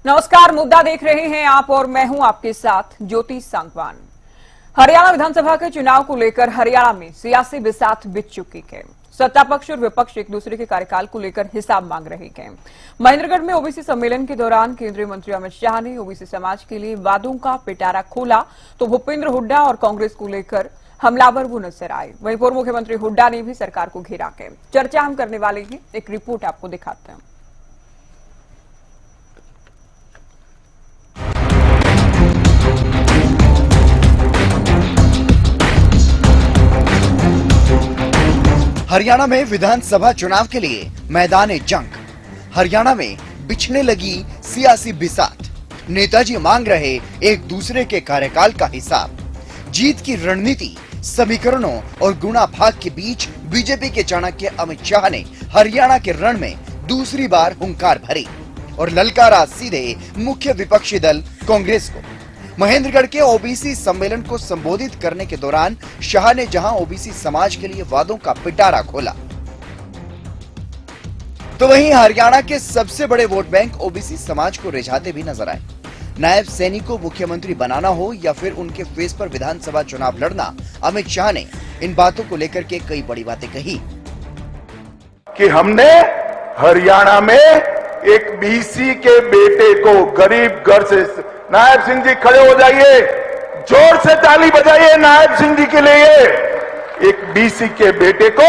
नमस्कार, मुद्दा देख रहे हैं आप और मैं हूं आपके साथ ज्योति सांगवान। हरियाणा विधानसभा के चुनाव को लेकर हरियाणा में सियासी बिसात बिछ चुकी है। सत्ता पक्ष और विपक्ष एक दूसरे के कार्यकाल को लेकर हिसाब मांग रहे हैं। महेंद्रगढ़ में ओबीसी सम्मेलन के दौरान केंद्रीय मंत्री अमित शाह ने ओबीसी समाज के लिए वादों का पिटारा खोला तो भूपेंद्र हुड्डा और कांग्रेस को लेकर हमलावर वो नजर आए। वहीं पूर्व मुख्यमंत्री हुड्डा ने भी सरकार को घेरा है। चर्चा हम करने वाले हैं, एक रिपोर्ट आपको दिखाते हैं। हरियाणा में विधानसभा चुनाव के लिए मैदान जंग। हरियाणा में बिछने लगी सियासी बिसात। नेताजी मांग रहे एक दूसरे के कार्यकाल का हिसाब। जीत की रणनीति, समीकरणों और गुणा भाग के बीच बीजेपी के चाणक्य अमित शाह ने हरियाणा के रण में दूसरी बार हुंकार भरी और ललकारा सीधे मुख्य विपक्षी दल कांग्रेस को। महेंद्रगढ़ के ओबीसी सम्मेलन को संबोधित करने के दौरान शाह ने जहां ओबीसी समाज के लिए वादों का पिटारा खोला, तो वहीं हरियाणा के सबसे बड़े वोट बैंक ओबीसी समाज को रिझाते भी नजर आए। नायब सैनी को मुख्यमंत्री बनाना हो या फिर उनके फेस पर विधानसभा चुनाव लड़ना, अमित शाह ने इन बातों को लेकर के कई बड़ी बातें कही कि हमने हरियाणा में एक बीसी के बेटे को गरीब घर से, नायब सिंह जी खड़े हो जाइए, जोर से ताली बजाइए नायब सिंह जी के लिए। एक बीसी के बेटे को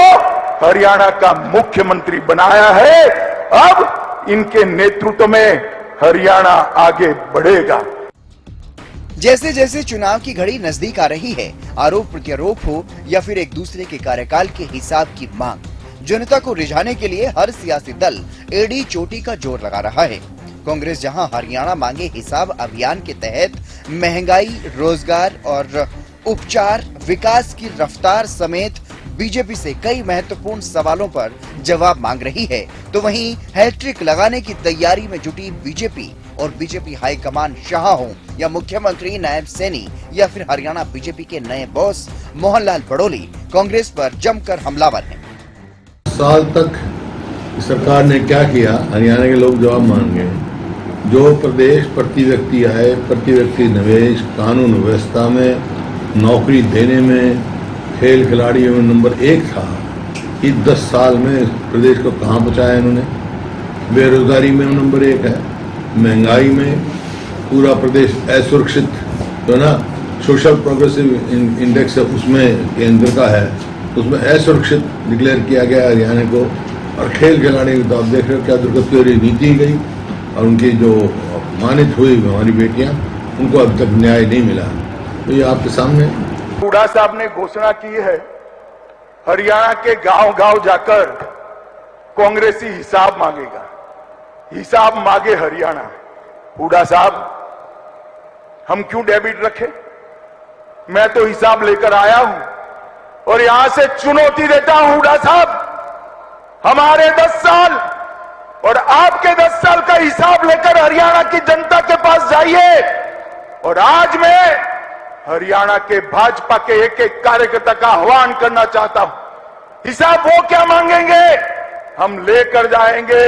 हरियाणा का मुख्यमंत्री बनाया है। अब इनके नेतृत्व में हरियाणा आगे बढ़ेगा। जैसे जैसे चुनाव की घड़ी नजदीक आ रही है, आरोप प्रत्यारोप हो या फिर एक दूसरे के कार्यकाल के हिसाब की मांग, जनता को रिझाने के लिए हर सियासी दल एड़ी चोटी का जोर लगा रहा है। कांग्रेस जहां हरियाणा मांगे हिसाब अभियान के तहत महंगाई, रोजगार और उपचार, विकास की रफ्तार समेत बीजेपी से कई महत्वपूर्ण सवालों पर जवाब मांग रही है, तो वहीं हैट्रिक लगाने की तैयारी में जुटी बीजेपी और बीजेपी हाईकमान शाह हो या मुख्यमंत्री नायब सैनी या फिर हरियाणा बीजेपी के नए बॉस मोहनलाल बड़ोली, कांग्रेस पर जमकर हमलावर हैं। साल तक सरकार ने क्या किया, हरियाणा के लोग जवाब मांगे। जो प्रदेश प्रति व्यक्ति आए, प्रति व्यक्ति निवेश, कानून व्यवस्था में, नौकरी देने में, खेल खिलाड़ियों में नंबर 1 था, कि 10 साल में प्रदेश को कहाँ पहुँचाया इन्होंने। बेरोजगारी में नंबर 1 है, महंगाई में पूरा प्रदेश असुरक्षित, तो ना सोशल प्रोग्रेसिव इंडेक्स है उसमें केंद्र का है, उसमें असुरक्षित डिक्लेयर किया गया हरियाणा को। और खेल खिलाड़ी तो आप देख रहे हो क्या दुर्गति नीति गई और उनकी जो अपमानित हुई हमारी बेटियां, उनको अब तक न्याय नहीं मिला। तो ये आपके सामने हुड्डा साहब ने घोषणा की है, हरियाणा के गांव-गांव जाकर कांग्रेसी हिसाब मांगेगा। हिसाब मांगे हरियाणा। हुड्डा साहब, हम क्यों डेबिट रखें? मैं तो हिसाब लेकर आया हूं और यहां से चुनौती देता हूं हुड्डा साहब, हमारे 10 साल और आपके 10 साल का हिसाब लेकर हरियाणा की जनता के पास जाइए। और आज मैं हरियाणा के भाजपा के एक-एक कार्यकर्ता का आह्वान करना चाहता हूं। हिसाब वो क्या मांगेंगे, हम लेकर जाएंगे।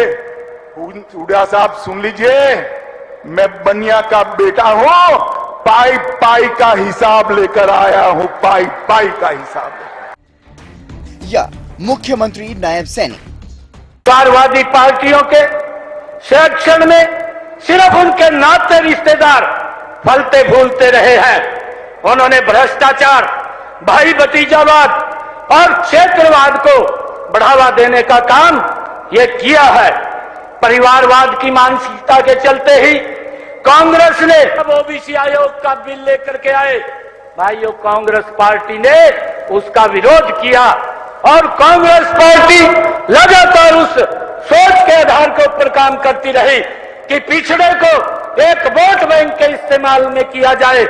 हुड्डा साहब सुन लीजिए, मैं बनिया का बेटा हूं, पाई पाई का हिसाब लेकर आया हूं, पाई पाई का हिसाब। या मुख्यमंत्री नायब सैनी, कारवादी पार्टियों के संरक्षण में सिर्फ उनके नाते रिश्तेदार फलते फूलते रहे हैं। उन्होंने भ्रष्टाचार, भाई भतीजावाद और क्षेत्रवाद को बढ़ावा देने का काम ये किया है। परिवारवाद की मानसिकता के चलते ही कांग्रेस ने ओबीसी आयोग का बिल लेकर के आए, भाइयों कांग्रेस पार्टी ने उसका विरोध किया और कांग्रेस पार्टी लगातार उस सोच के आधार के ऊपर काम करती रही कि पिछड़े को एक वोट बैंक के इस्तेमाल में किया जाए।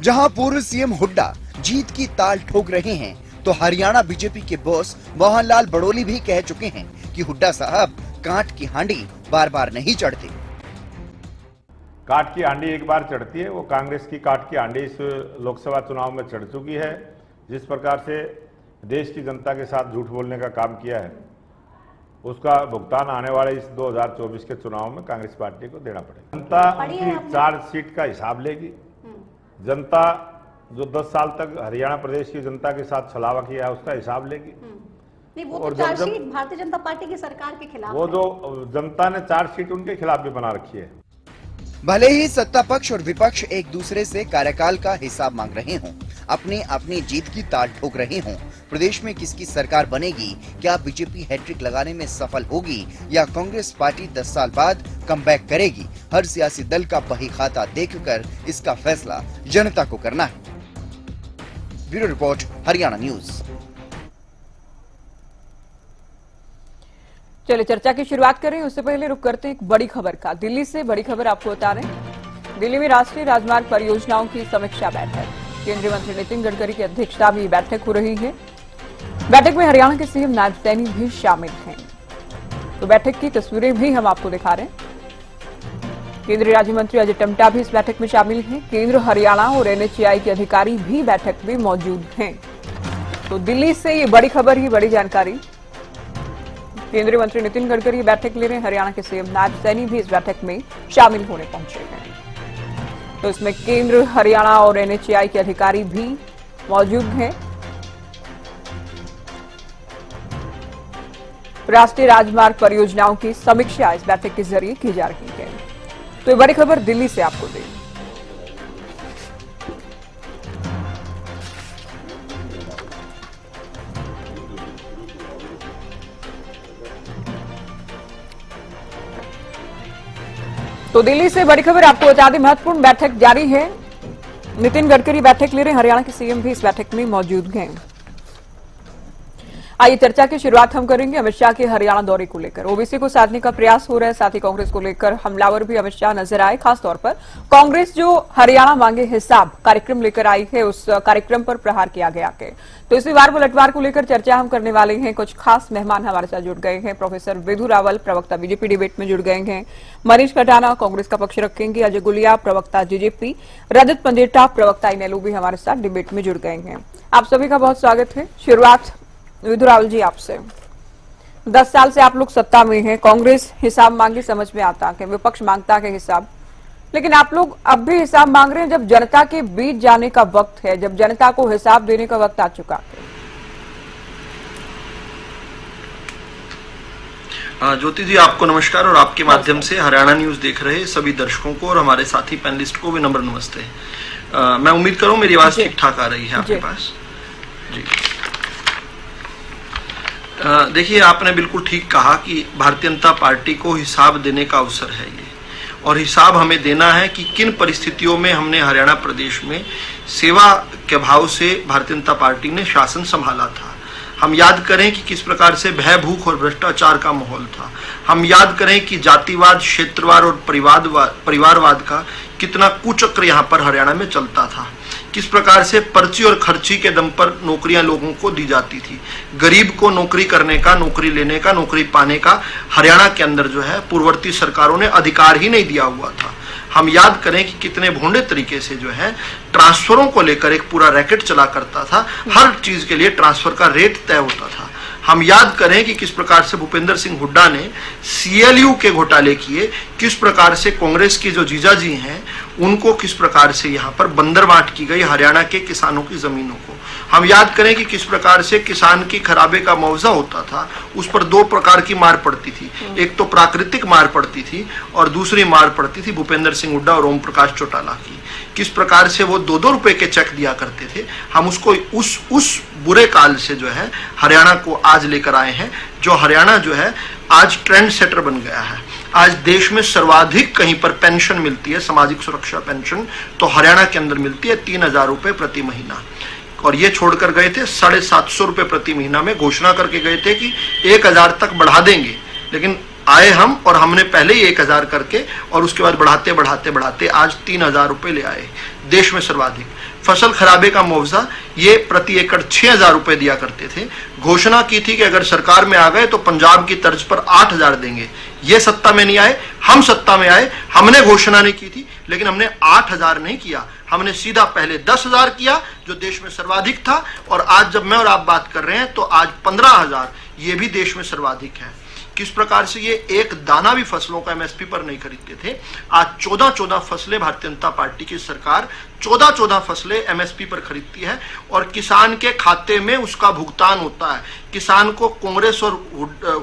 जहां पूर्व सीएम हुड्डा जीत की ताल ठोक रहे हैं, तो हरियाणा बीजेपी के बॉस मोहनलाल बड़ोली भी कह चुके हैं कि हुड्डा साहब कांट की हांडी बार बार नहीं चढ़ती। काट की हांडी एक बार चढ़ती है, वो कांग्रेस की काट की हांडी इस लोकसभा चुनाव में चढ़ चुकी है। जिस प्रकार से देश की जनता के साथ झूठ बोलने का काम किया है, उसका भुगतान आने वाले इस 2024 के चुनाव में कांग्रेस पार्टी को देना पड़ेगा। जनता उनकी चार्जशीट का हिसाब लेगी। जनता जो 10 साल तक हरियाणा प्रदेश की जनता के साथ छलावा किया है उसका हिसाब लेगी। नहीं, वो और तो चार्जशीट भारतीय जनता पार्टी की सरकार के खिलाफ वो है। जो जनता ने चार्जशीट उनके खिलाफ भी बना रखी है। भले ही सत्ता पक्ष और विपक्ष एक दूसरे से कार्यकाल का हिसाब मांग रहे हों, अपनी अपनी जीत की ताल ठोक रहे हों, प्रदेश में किसकी सरकार बनेगी, क्या बीजेपी हैट्रिक लगाने में सफल होगी या कांग्रेस पार्टी 10 साल बाद कमबैक करेगी, हर सियासी दल का बही खाता देखकर इसका फैसला जनता को करना है। Bureau report, Haryana news. चलिए चर्चा की शुरुआत करें, उससे पहले रुक करते हैं एक बड़ी खबर का। दिल्ली से बड़ी खबर आपको बता रहे हैं। दिल्ली में राष्ट्रीय राजमार्ग परियोजनाओं की समीक्षा बैठक, केंद्रीय मंत्री नितिन गडकरी की अध्यक्षता में बैठक हो रही है। बैठक में हरियाणा के सीएम नायब सैनी भी शामिल हैं। तो बैठक की तस्वीरें भी हम आपको दिखा रहे हैं। केंद्रीय राज्य मंत्री अजय टम्टा भी इस बैठक में शामिल हैं। केंद्र, हरियाणा और एनएचएआई के अधिकारी भी बैठक में मौजूद हैं। तो दिल्ली से ये बड़ी खबर, ये बड़ी जानकारी। केंद्रीय मंत्री नितिन गडकरी बैठक ले रहे हैं, हरियाणा के सीएम नायब सैनी भी इस बैठक में शामिल होने पहुंचे हैं। तो इसमें केंद्र, हरियाणा और एनएचएआई के अधिकारी भी मौजूद हैं। राष्ट्रीय राजमार्ग परियोजनाओं की समीक्षा इस बैठक के जरिए की जा रही है। तो ये बड़ी खबर दिल्ली से आपको दें। तो दिल्ली से बड़ी खबर आपको बता दें, महत्वपूर्ण बैठक जारी है। नितिन गडकरी बैठक ले रहे हैं, हरियाणा के सीएम भी इस बैठक में मौजूद हैं। आइए चर्चा की शुरुआत हम करेंगे अमित शाह के हरियाणा दौरे को लेकर। ओबीसी को साधने का प्रयास हो रहा है, साथ ही कांग्रेस को लेकर हमलावर भी अमित शाह नजर आए। खासतौर पर कांग्रेस जो हरियाणा मांगे हिसाब कार्यक्रम लेकर आई है, उस कार्यक्रम पर प्रहार किया गया है। तो इसी वार पलटवार को लेकर चर्चा हम करने वाले हैं। कुछ खास मेहमान हमारे साथ जुड़ गए हैं। प्रोफेसर विधु रावल, प्रवक्ता बीजेपी डिबेट में जुड़ गए हैं। मनीष कटाना कांग्रेस का पक्ष रखेंगे। अजय गुलिया, प्रवक्ता जेजेपी। रजत पंजेटा, प्रवक्ता इनेलो भी हमारे साथ डिबेट में जुड़ गए हैं। आप सभी का बहुत स्वागत है। शुरुआत विधु रावल जी आपसे। 10 साल से आप लोग सत्ता में हैं, कांग्रेस हिसाब मांगे, समझ में आता है, विपक्ष मांगता है हिसाब, लेकिन आप लोग अब भी हिसाब मांग रहे हैं जब जनता के बीच जाने का वक्त है, जब जनता को हिसाब देने का वक्त आ चुका है। ज्योति जी, आपको नमस्कार और आपके माध्यम से हरियाणा न्यूज देख रहे सभी दर्शकों को और हमारे साथी पैनलिस्ट को भी नम्र नमस्ते। मैं उम्मीद करूं मेरी आवाज ठीक ठाक आ रही है आपके पास जी। देखिए, आपने बिल्कुल ठीक कहा कि भारतीय जनता पार्टी को हिसाब देने का अवसर है ये, और हिसाब हमें देना है कि किन परिस्थितियों में हमने हरियाणा प्रदेश में सेवा के भाव से भारतीय जनता पार्टी ने शासन संभाला था। हम याद करें कि किस प्रकार से भय, भूख और भ्रष्टाचार का माहौल था। हम याद करें कि जातिवाद, क्षेत्रवाद और परिवारवाद का कितना कुचक्र यहाँ पर हरियाणा में चलता था। किस प्रकार से पर्ची और खर्ची के दम पर नौकरियां लोगों को दी जाती थी। गरीब को नौकरी करने का, नौकरी लेने का, नौकरी पाने का हरियाणा के अंदर जो है पूर्ववर्ती सरकारों ने अधिकार ही नहीं दिया हुआ था। हम याद करें कि कितने भोंडे तरीके से जो है ट्रांसफरों को लेकर एक पूरा रैकेट चला करता था। हर चीज के लिए ट्रांसफर का रेट तय होता था। हम याद करें कि किस प्रकार से भूपेंद्र सिंह हुड्डा ने सीएलयू के घोटाले किए, किस प्रकार से कांग्रेस के जो जीजाजी हैं उनको किस प्रकार से यहाँ पर बंदरबांट की गई हरियाणा के किसानों की जमीनों को। हम याद करें कि किस प्रकार से किसान की खराबे का मुआवजा होता था, उस पर 2 प्रकार की मार पड़ती थी। एक तो प्राकृतिक मार पड़ती थी और दूसरी मार पड़ती थी भूपेंद्र सिंह हुड्डा और ओम प्रकाश चौटाला की। किस प्रकार से वो 2-2 रुपए के चेक दिया करते थे। हम उसको उस बुरे काल से जो है हरियाणा को आज लेकर आए हैं, जो हरियाणा जो है आज ट्रेंड सेटर बन गया है। आज देश में सर्वाधिक कहीं पर पेंशन मिलती है, सामाजिक सुरक्षा पेंशन, तो हरियाणा के अंदर मिलती है 3000 रुपए प्रति महीना। और ये छोड़कर गए थे 750 रुपए प्रति महीना में, घोषणा करके गए थे कि 1000 तक बढ़ा देंगे, लेकिन आए हम और हमने पहले ही 1000 करके और उसके बाद बढ़ाते बढ़ाते बढ़ाते आज 3000 रुपए ले आए, देश में सर्वाधिक। फसल खराबे का मुआवजा ये प्रति एकड़ 6000 रुपए दिया करते थे। घोषणा की थी कि अगर सरकार में आ गए तो पंजाब की तर्ज पर 8000 देंगे। ये सत्ता में नहीं आए, हम सत्ता में आए, हमने घोषणा नहीं की थी, लेकिन हमने 8000 नहीं किया, हमने सीधा पहले 10,000 किया जो देश में सर्वाधिक था। और आज जब मैं और आप बात कर रहे हैं तो आज 15,000 ये भी देश में सर्वाधिक है। किस प्रकार से ये एक दाना भी फसलों का एमएसपी पर नहीं खरीदते थे, आज 14-14 फसलें भारतीय जनता पार्टी की सरकार 14-14 फसलें एमएसपी पर खरीदती है और किसान के खाते में उसका भुगतान होता है। किसान को कांग्रेस और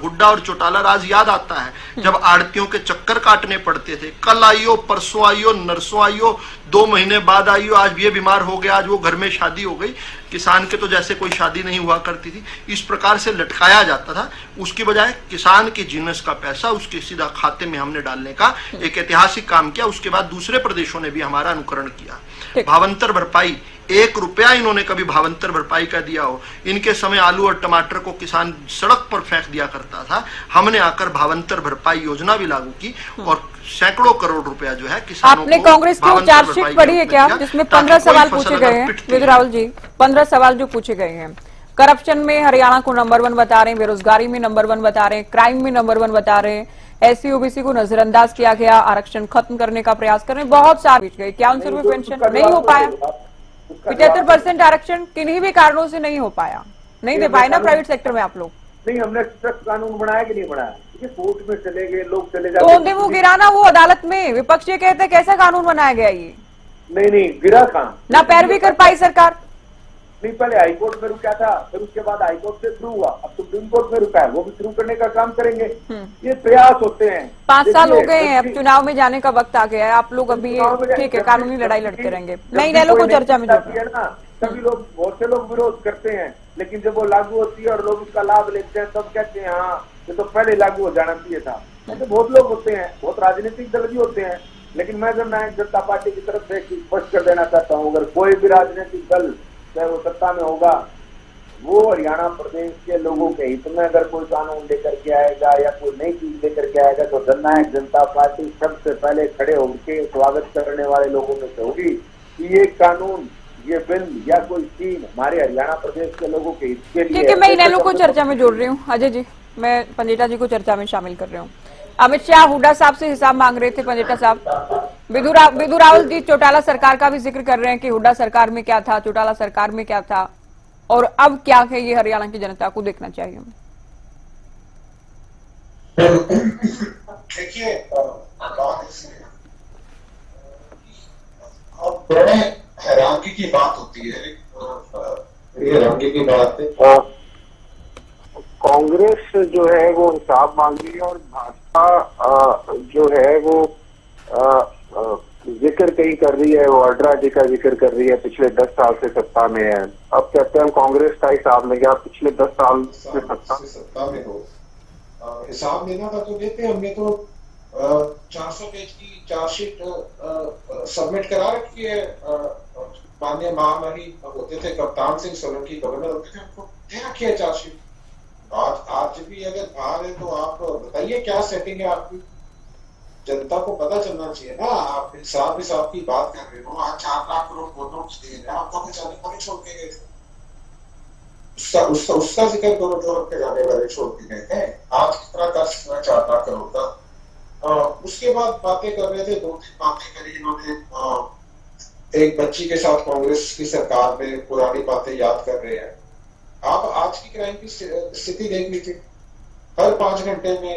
हुड्डा और चौटाला राज याद आता है जब आड़तियों के चक्कर काटने पड़ते थे। कल आइयो, परसों आइयो, नरसों आइयो, 2 महीने बाद आइयो, आज ये बीमार हो गया, आज वो घर में शादी हो गई। किसान के तो जैसे कोई शादी नहीं हुआ करती थी, इस प्रकार से लटकाया जाता था। उसकी बजाय किसान के जीनस का पैसा उसके सीधा खाते में हमने डालने का एक ऐतिहासिक काम किया। उसके बाद दूसरे प्रदेशों ने भी हमारा अनुकरण किया। भावांतर भरपाई, 1 रुपया इन्होंने कभी भावांतर भरपाई का दिया हो? इनके समय आलू और टमाटर को किसान सड़क पर फेंक दिया करता था, हमने आकर भावांतर भरपाई योजना भी लागू की और सैकड़ों करोड़ रुपया जो है किसानों आपने को कांग्रेस की चार्जशीट पढ़ी है क्या, जिसमें 15 सवाल पूछे गए हैं? विजय रावल जी, 15 सवाल जो पूछे गए हैं, करप्शन में हरियाणा को नंबर 1 बता रहे हैं, बेरोजगारी में नंबर 1 बता रहे हैं, क्राइम में नंबर 1 बता रहे हैं, एससी ओबीसी को नजरअंदाज किया गया, आरक्षण खत्म करने का प्रयास कर रहे हैं, बहुत सारे बीच गए। 51 रुपए पेंशन नहीं हो पाया, 75% आरक्षण किन्हीं भी कारणों से नहीं हो पाया, नहीं दे पाए ना प्राइवेट सेक्टर में आप लोग। नहीं, हमने सख्त कानून बनाया कि नहीं बनाया? ये कोर्ट में चले गए लोग, चले तो जाते वो गिराना वो अदालत में, विपक्ष ये कहते हैं कैसा कानून बनाया गया ये? नहीं गिरा कहां, ना पैरवी कर पाई सरकार। नहीं, पहले हाईकोर्ट में रुका था, फिर उसके बाद हाईकोर्ट से थ्रू हुआ, अब सुप्रीम कोर्ट में रुका है, वो भी थ्रू करने का काम करेंगे। ये प्रयास होते हैं। 5 साल हो गए हैं, अब चुनाव में जाने का वक्त आ गया है। आप लोग अभी ठीक है, कानूनी लड़ाई लड़ते रहेंगे, नई नैलों को चर्चा में जोड़ना ना। सभी लोग, बहुत से लोग विरोध करते हैं, लेकिन जब वो लागू होती है और लोग उसका लाभ लेते हैं तब कहते हैं हाँ ये तो पहले लागू हो जाना चाहिए था। ऐसे बहुत लोग होते हैं, बहुत राजनीतिक दल भी होते हैं, लेकिन मैं जननायक जनता पार्टी की तरफ से स्पष्ट कर देना चाहता हूँ, अगर कोई भी राजनीतिक दल चाहे वो सत्ता में होगा, वो हरियाणा प्रदेश के लोगों के हित में अगर कोई कानून लेकर के आएगा या कोई नई चीज लेकर के आएगा तो जननायक जनता पार्टी सबसे पहले खड़े होकर स्वागत करने वाले लोगों में से होगी कि ये कानून, ये बिल या कोई चीज हमारे हरियाणा प्रदेश के लोगों के हित के लिए। ठीक है, मैं इनेलो को चर्चा में जोड़ रही हूँ। अजय जी, मैं पंजेटा जी को चर्चा में शामिल कर रही हूँ। अमित शाह हुड्डा साहब से हिसाब मांग रहे थे पंजेटा साहब। विधु रावल जी चौटाला सरकार का भी जिक्र कर रहे हैं कि हुड्डा सरकार में क्या था, चौटाला सरकार में क्या था और अब क्या है, ये हरियाणा की जनता को देखना चाहिए। देखिए, अब बड़े हैरानगी की बात होती है, ये हैरानगी की बात है। कांग्रेस जो है वो हिसाब मांग रही है और भाजपा जो है वो जिक्र कहीं कर रही है, वो अड्रा जी का जिक्र कर रही है, पिछले 10 साल से सत्ता में है। अब कहते हैं कांग्रेस का हिसाब लेंगे, आप पिछले 10 साल से सत्ता में हो, हिसाब लेना था तो लेते। हमने तो 400 पेज की चार्जशीट सबमिट करा रखी है। माननीय महामहिम होते थे कप्तान सिंह सोलंकी, गवर्नर होते थे, उनको दे रखी है चार्जशीट। आज भी अगर बाहर है तो आप बताइए क्या सेटिंग है आपकी, जनता को पता चलना चाहिए ना। आप हिसाब की बात कर रहे हो, आज 4 लाख करोड़ वोटों दे रहे हैं, आपको जाने वाले छोड़ के गए थे, उसका जिक्र करो जो आपके जाने वाले छोड़ के गए थे। आज कितना कर 4 लाख करोड़ का। उसके बाद बातें कर रहे थे, 2-3 बातें करी इन्होंने। एक बच्ची के साथ कांग्रेस की सरकार में पुरानी बातें याद कर रहे हैं। आप आज की क्राइम की स्थिति देख लीजिए, हर 5 घंटे में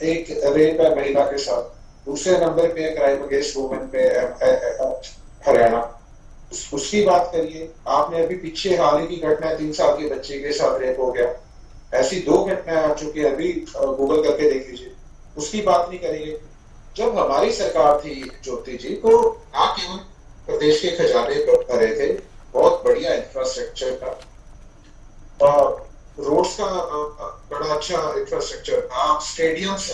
एक रेप है महिला के साथ, दूसरे नंबर पे क्राइम अगेंस्ट वुमेन पे हरियाणा, उसकी बात करिए। आपने अभी पीछे हाल ही की घटना 3 साल के बच्चे के साथ रेप हो गया, ऐसी 2 घटनाएं आ चुकी है, अभी गूगल करके देख लीजिए, उसकी बात नहीं करेंगे। जब हमारी सरकार थी ज्योति जी, तो ना केवल प्रदेश के खजाने भरे थे, बहुत बढ़िया इंफ्रास्ट्रक्चर था, रोड्स का बड़ा अच्छा इंफ्रास्ट्रक्चर था, स्टेडियम्स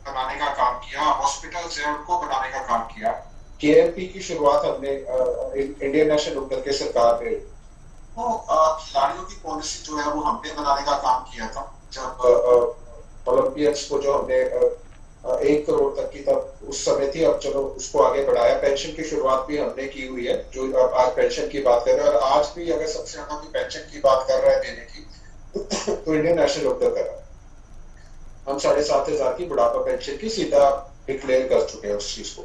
बनाने का काम किया, हॉस्पिटल्स हैं उनको बनाने का काम किया। केएमपी की शुरुआत हमने इंडियन नेशनल लोकदल के सरकार में, तो खिलाड़ियों की पॉलिसी जो है वो हमने बनाने का काम किया था। जब ओलंपियंस को जो हमने 1 करोड़ तक की तब उस समय थी, अब चलो उसको आगे बढ़ाया। पेंशन की शुरुआत भी हमने की हुई है, जो अब आज पेंशन की बात कर रहे हैं, और आज भी अगर सबसे ज्यादा पेंशन की बात कर रहे हैं देने की तो इंडियन नेशनल लोकदल कर रहा है। हम 7,500 की बुढ़ापा पेंशन की सीधा डिक्लेयर कर चुके हैं उस चीज को।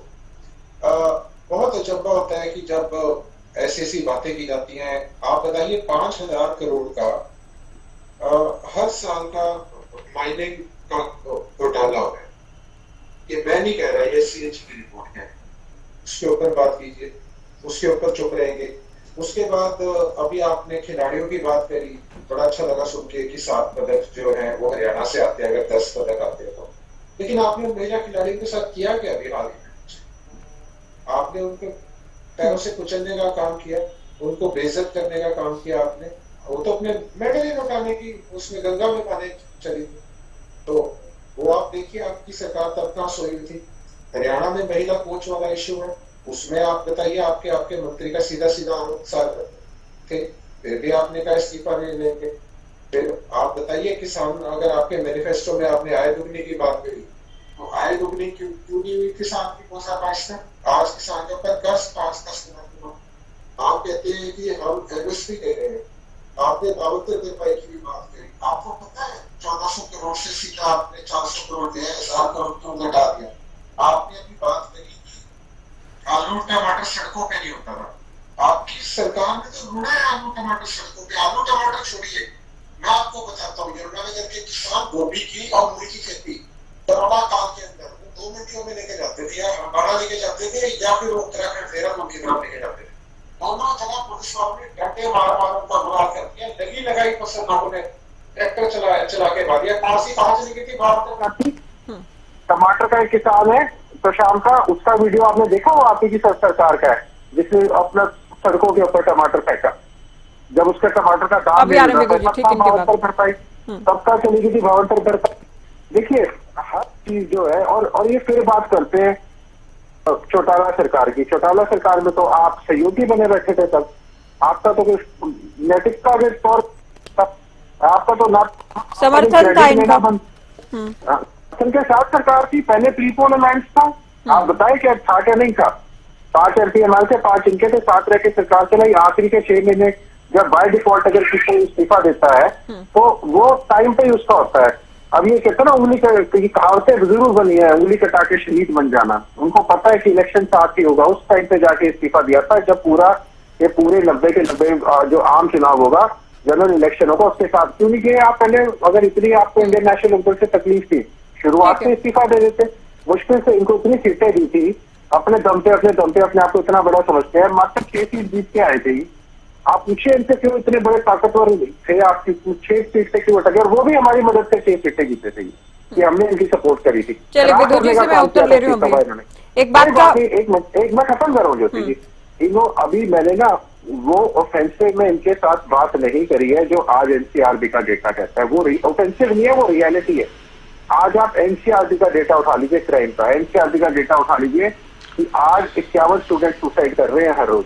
बहुत अचंभा होता है कि जब ऐसी बातें की जाती हैं। आप बताइए 5,000 करोड़ का हर साल का माइनिंग का घोटाला हो रहा है। ये मैं नहीं कह रहा, ये सीएजी की रिपोर्ट है, उसके ऊपर बात कीजिए, उसके ऊपर चुप रहेंगे। उसके बाद अभी आपने खिलाड़ियों की बात करी, बड़ा अच्छा लगा सुन के कि 7 पदक जो है वो हरियाणा से आते हैं, अगर 10 पदक आते हैं तो। लेकिन आपने महिला खिलाड़ियों के साथ किया क्या अभी हाल में? आपने उनके पैरों से कुचलने का काम किया, उनको बेइज्जत करने का काम किया आपने। वो तो अपने मेडल ही लौटाने की उसमें गंगा में पाने चली थी। तो वो आप देखिए, आपकी सरकार तब कहाँ सोई हुई थी। हरियाणा में महिला कोच वाला इश्यू है, उसमें आप बताइए, आपके मंत्री का सीधा आरोप थे, फिर भी आपने कहा इस्तीफा नहीं लेंगे। फिर आप बताइए, किसान, अगर आपके मैनिफेस्टो में आपने आय दुगनी की बात करी, तो आय दुगनी क्यों नहीं हुई किसान की पोषापाश में? आज किसान के ऊपर 5-10 आप कहते हैं कि हम एमएसपी दे रहे हैं। आपने दावत पाई की भी बात करी, आपको पता है 1400 करोड़ से सीधा आपने 400 करोड़ दिया, 1000 करोड़ क्यों घटा दिया? आपने अभी बात करी कि आलू टमाटर सड़कों पे नहीं होता था। आपकी सरकार ने तो रुड़ा है आलू टमाटर सड़कों पे। आलू टमाटर छोड़िए, मैं आपको बताता हूँ, यमुनानगर के किसान गोभी की और मूली की खेती कोरोना काल के अंदर 2 मंडियों में लेके जाते थे, या हरियाणा लेके जाते थे, या फिर उत्तराखंड देहरादून की तरफ लेके जाते थे। दोनों जगह पुलिस वालों ने डंडे मार उनका बुरा कर दिया, लगी लगाई पसंद उन्होंने ट्रैक्टर चला के भाग दिया। पास ही कहाँ चली गई थी बात? टमाटर का एक किसान है प्रशांत का, उसका वीडियो आपने देखा? वो आपकी की सरकार का है, जिसने अपना सड़कों के ऊपर टमाटर फेंका। जब उसका टमाटर का दाम सबका चली गई थी 72। देखिए, हर चीज जो है, और ये फिर बात करते हैं चौटाला सरकार की। चौटाला सरकार में तो आप सहयोगी बने बैठे थे तब, आपका तो कुछ नैतिकता के तौर, आपका तो ना समर्थन था इनका के साथ सरकार थी। पहले प्रीपोलमेंट्स था, आप बताएं क्या था क्या नहीं था? 5 एमपीएमएल से 5 इनके थे, 7 रह के सरकार चलाई। आखिरी के 6 महीने जब बाय डिफॉल्ट अगर किसी इस्तीफा देता है तो वो टाइम पे ही उसका होता है। अब ये कहते ना, उंगली की कहावतें जरूर बनी है, उंगली कटा के शहीद बन जाना। उनको पता है कि इलेक्शन साथ ही होगा, उस टाइम पे जाके इस्तीफा दिया था जब ये पूरे 90 के 90 जो आम चुनाव होगा, जनरल इलेक्शन होगा, उसके साथ क्यों नहीं किए आप पहले? अगर इतनी आपको इंडियन नेशनल लोकदल से तकलीफ थी, शुरुआत से इस्तीफा दे देते। मुश्किल से इनको इतनी सीटें दी थी, अपने दम पे अपने आप को इतना बड़ा समझते हैं। मात्र 6 सीट जीत के आए थे। आप पूछिए इनसे क्यों इतने बड़े ताकतवर थे? आपकी 6 सीट से क्यों अटके? और वो भी हमारी मदद से 6 सीटें जीते थे कि हमने इनकी सपोर्ट करी थी। चलिए विदुर जी से मैं उत्तर ले रही हूँ। एक बात का एक मैं खत्म करूँ ज्योति जी। अभी मैंने ना वो ऑफेंसिव में इनके साथ बात नहीं करी है जो आज एनसीआरबी का डेटा कहता है। वो ऑफेंसिव नहीं है, वो रियलिटी है। आज आप एनसीआरबी का डेटा उठा लीजिए, क्राइम का एनसीआरबी का डेटा उठा लीजिए कि आज 51 स्टूडेंट सुसाइड कर रहे हैं हर रोज।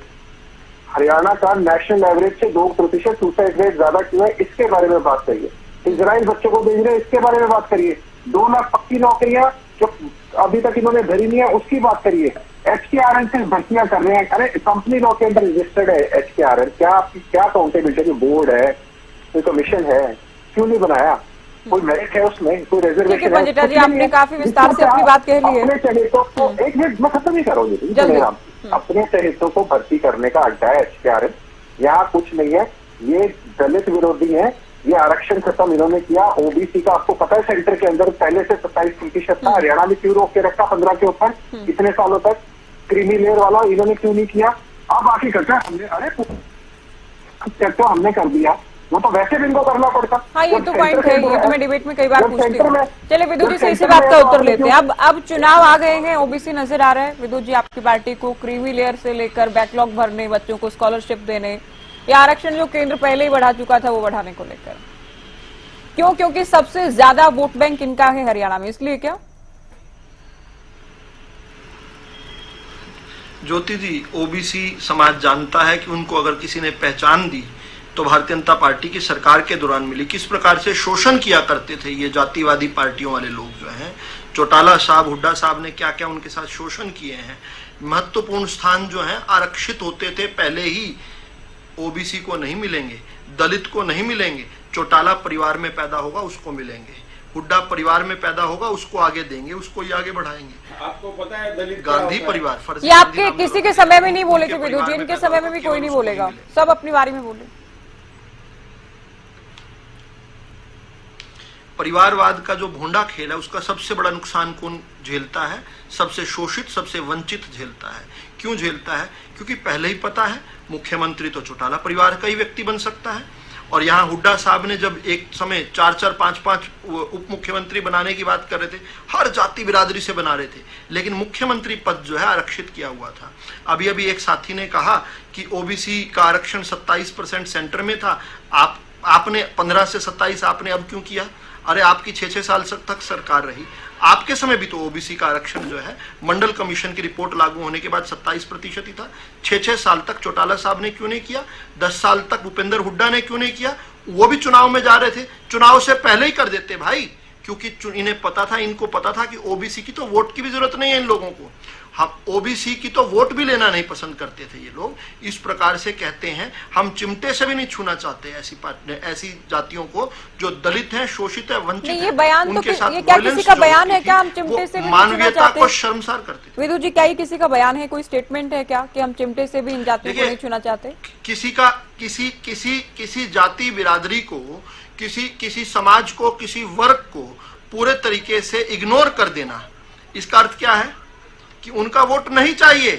हरियाणा का नेशनल एवरेज से 2% सुसाइड रेट ज्यादा क्यों है, इसके बारे में बात करिए। इजराइल बच्चों को भेज रहे हैं, इसके बारे में बात करिए। 2 लाख पक्की नौकरियां जो अभी तक इन्होंने भरी नहीं है, उसकी बात करिए। HKRN से भर्तियां कर रहे हैं। अरे कंपनी लॉ के अंदर रजिस्टर्ड है HKRN, क्या अकाउंटेबिलिटी बोर्ड है, कोई कमीशन है, क्यों नहीं बनाया? कोई मेरिट है उसमें, कोई रिजर्वेशन है? जी, आपने काफी विस्तार से अपनी बात कह ली है। अपने चहेतों को, एक मिनट मैं खत्म नहीं करूंगी, अपने चहेतों को भर्ती करने का अड्डा है HKRN। यहाँ कुछ नहीं है, ये दलित विरोधी है। ये आरक्षण खत्म इन्होंने किया। ओबीसी का आपको पता है सेंटर के अंदर पहले से 27% था, हरियाणा में क्यों रोक के रखा 15 के ऊपर इतने सालों तक? क्रीमी लेयर वाला इन्होंने क्यों नहीं किया? अब आखिर करता है हमने, अरे तो हमने कर दिया, वो तो वैसे भी इनको करना पड़ता। हाँ, ये तो पॉइंट है, ये तो मैं डिबेट में कई बार पूछती हूँ। चलिए विदुर जी से इसी बात का उत्तर लेते हैं। अब चुनाव आ गए हैं, ओबीसी नजर आ रहा है। विदुर जी, आपकी पार्टी को क्रीमी लेयर से लेकर बैकलॉग भरने, बच्चों को स्कॉलरशिप देने, या आरक्षण जो केंद्र पहले ही बढ़ा चुका था वो बढ़ाने को लेकर, क्यों? क्योंकि सबसे ज्यादा वोट बैंक इनका है हरियाणा में, इसलिए क्या? ज्योति जी, ओबीसी समाज जानता है कि उनको अगर किसी ने पहचान दी तो भारतीय जनता पार्टी की सरकार के दौरान मिली। किस प्रकार से शोषण किया करते थे ये जातिवादी पार्टियों वाले लोग जो हैं, चौटाला साहब, हुड्डा साहब ने क्या क्या उनके साथ शोषण किए हैं। महत्वपूर्ण स्थान जो हैं आरक्षित होते थे पहले ही, ओबीसी को नहीं मिलेंगे, दलित को नहीं मिलेंगे। चौटाला परिवार में पैदा होगा उसको मिलेंगे, हुड्डा परिवार में पैदा होगा उसको आगे देंगे, उसको ही आगे बढ़ाएंगे। आपको पता है दलित गांधी परिवार, फर्जी ये आपके किसी के समय में नहीं बोले थे विदुर जी, इनके समय में भी कोई नहीं बोलेगा, सब अपनी बारी में बोले। परिवारवाद का जो भोंडा खेल है उसका सबसे बड़ा नुकसान कौन झेलता है? सबसे शोषित, सबसे वंचित झेलता है। क्यों झेलता है? क्योंकि पहले ही पता है मुख्यमंत्री तो चौटाला परिवार का ही व्यक्ति बन सकता है। और यहाँ हुड्डा साहब ने जब एक समय 4-4, 5-5 उप मुख्यमंत्री बनाने की बात कर रहे थे, हर जाति बिरादरी से बना रहे थे, लेकिन मुख्यमंत्री पद जो है आरक्षित किया हुआ था। अभी अभी एक साथी ने कहा कि ओबीसी का आरक्षण 27% सेंटर में था, आपने 15 से 27 आपने अब क्यों किया? अरे आपकी 6-6 साल तक सरकार रही, आपके समय भी तो ओबीसी का आरक्षण जो है मंडल कमीशन की रिपोर्ट लागू होने के बाद 27% ही था। 6-6 साल तक चौटाला साहब ने क्यों नहीं किया? 10 साल तक भूपेंद्र हुड्डा ने क्यों नहीं किया? वो भी चुनाव में जा रहे थे, चुनाव से पहले ही कर देते भाई, क्योंकि इन्हें पता था, इनको पता था कि ओबीसी की तो वोट की भी जरूरत नहीं है इन लोगों को। हम ओबीसी की तो वोट भी लेना नहीं पसंद करते थे ये लोग। इस प्रकार से कहते हैं हम चिमटे से भी नहीं छूना चाहते ऐसी जातियों को जो दलित हैं, शोषित है, वंचित ये बयान तो ये क्या किसी का बयान है क्या? हम चिमटे से भी मानवीयता को शर्मसार करते थे। विदु जी, क्या ये किसी का बयान है, कोई स्टेटमेंट है क्या कि हम चिमटे से भी इन जातियों को नहीं छूना चाहते? किसी जाति बिरादरी को, किसी समाज को, किसी वर्ग को पूरे तरीके से इग्नोर कर देना, इसका अर्थ क्या है? कि उनका वोट नहीं चाहिए।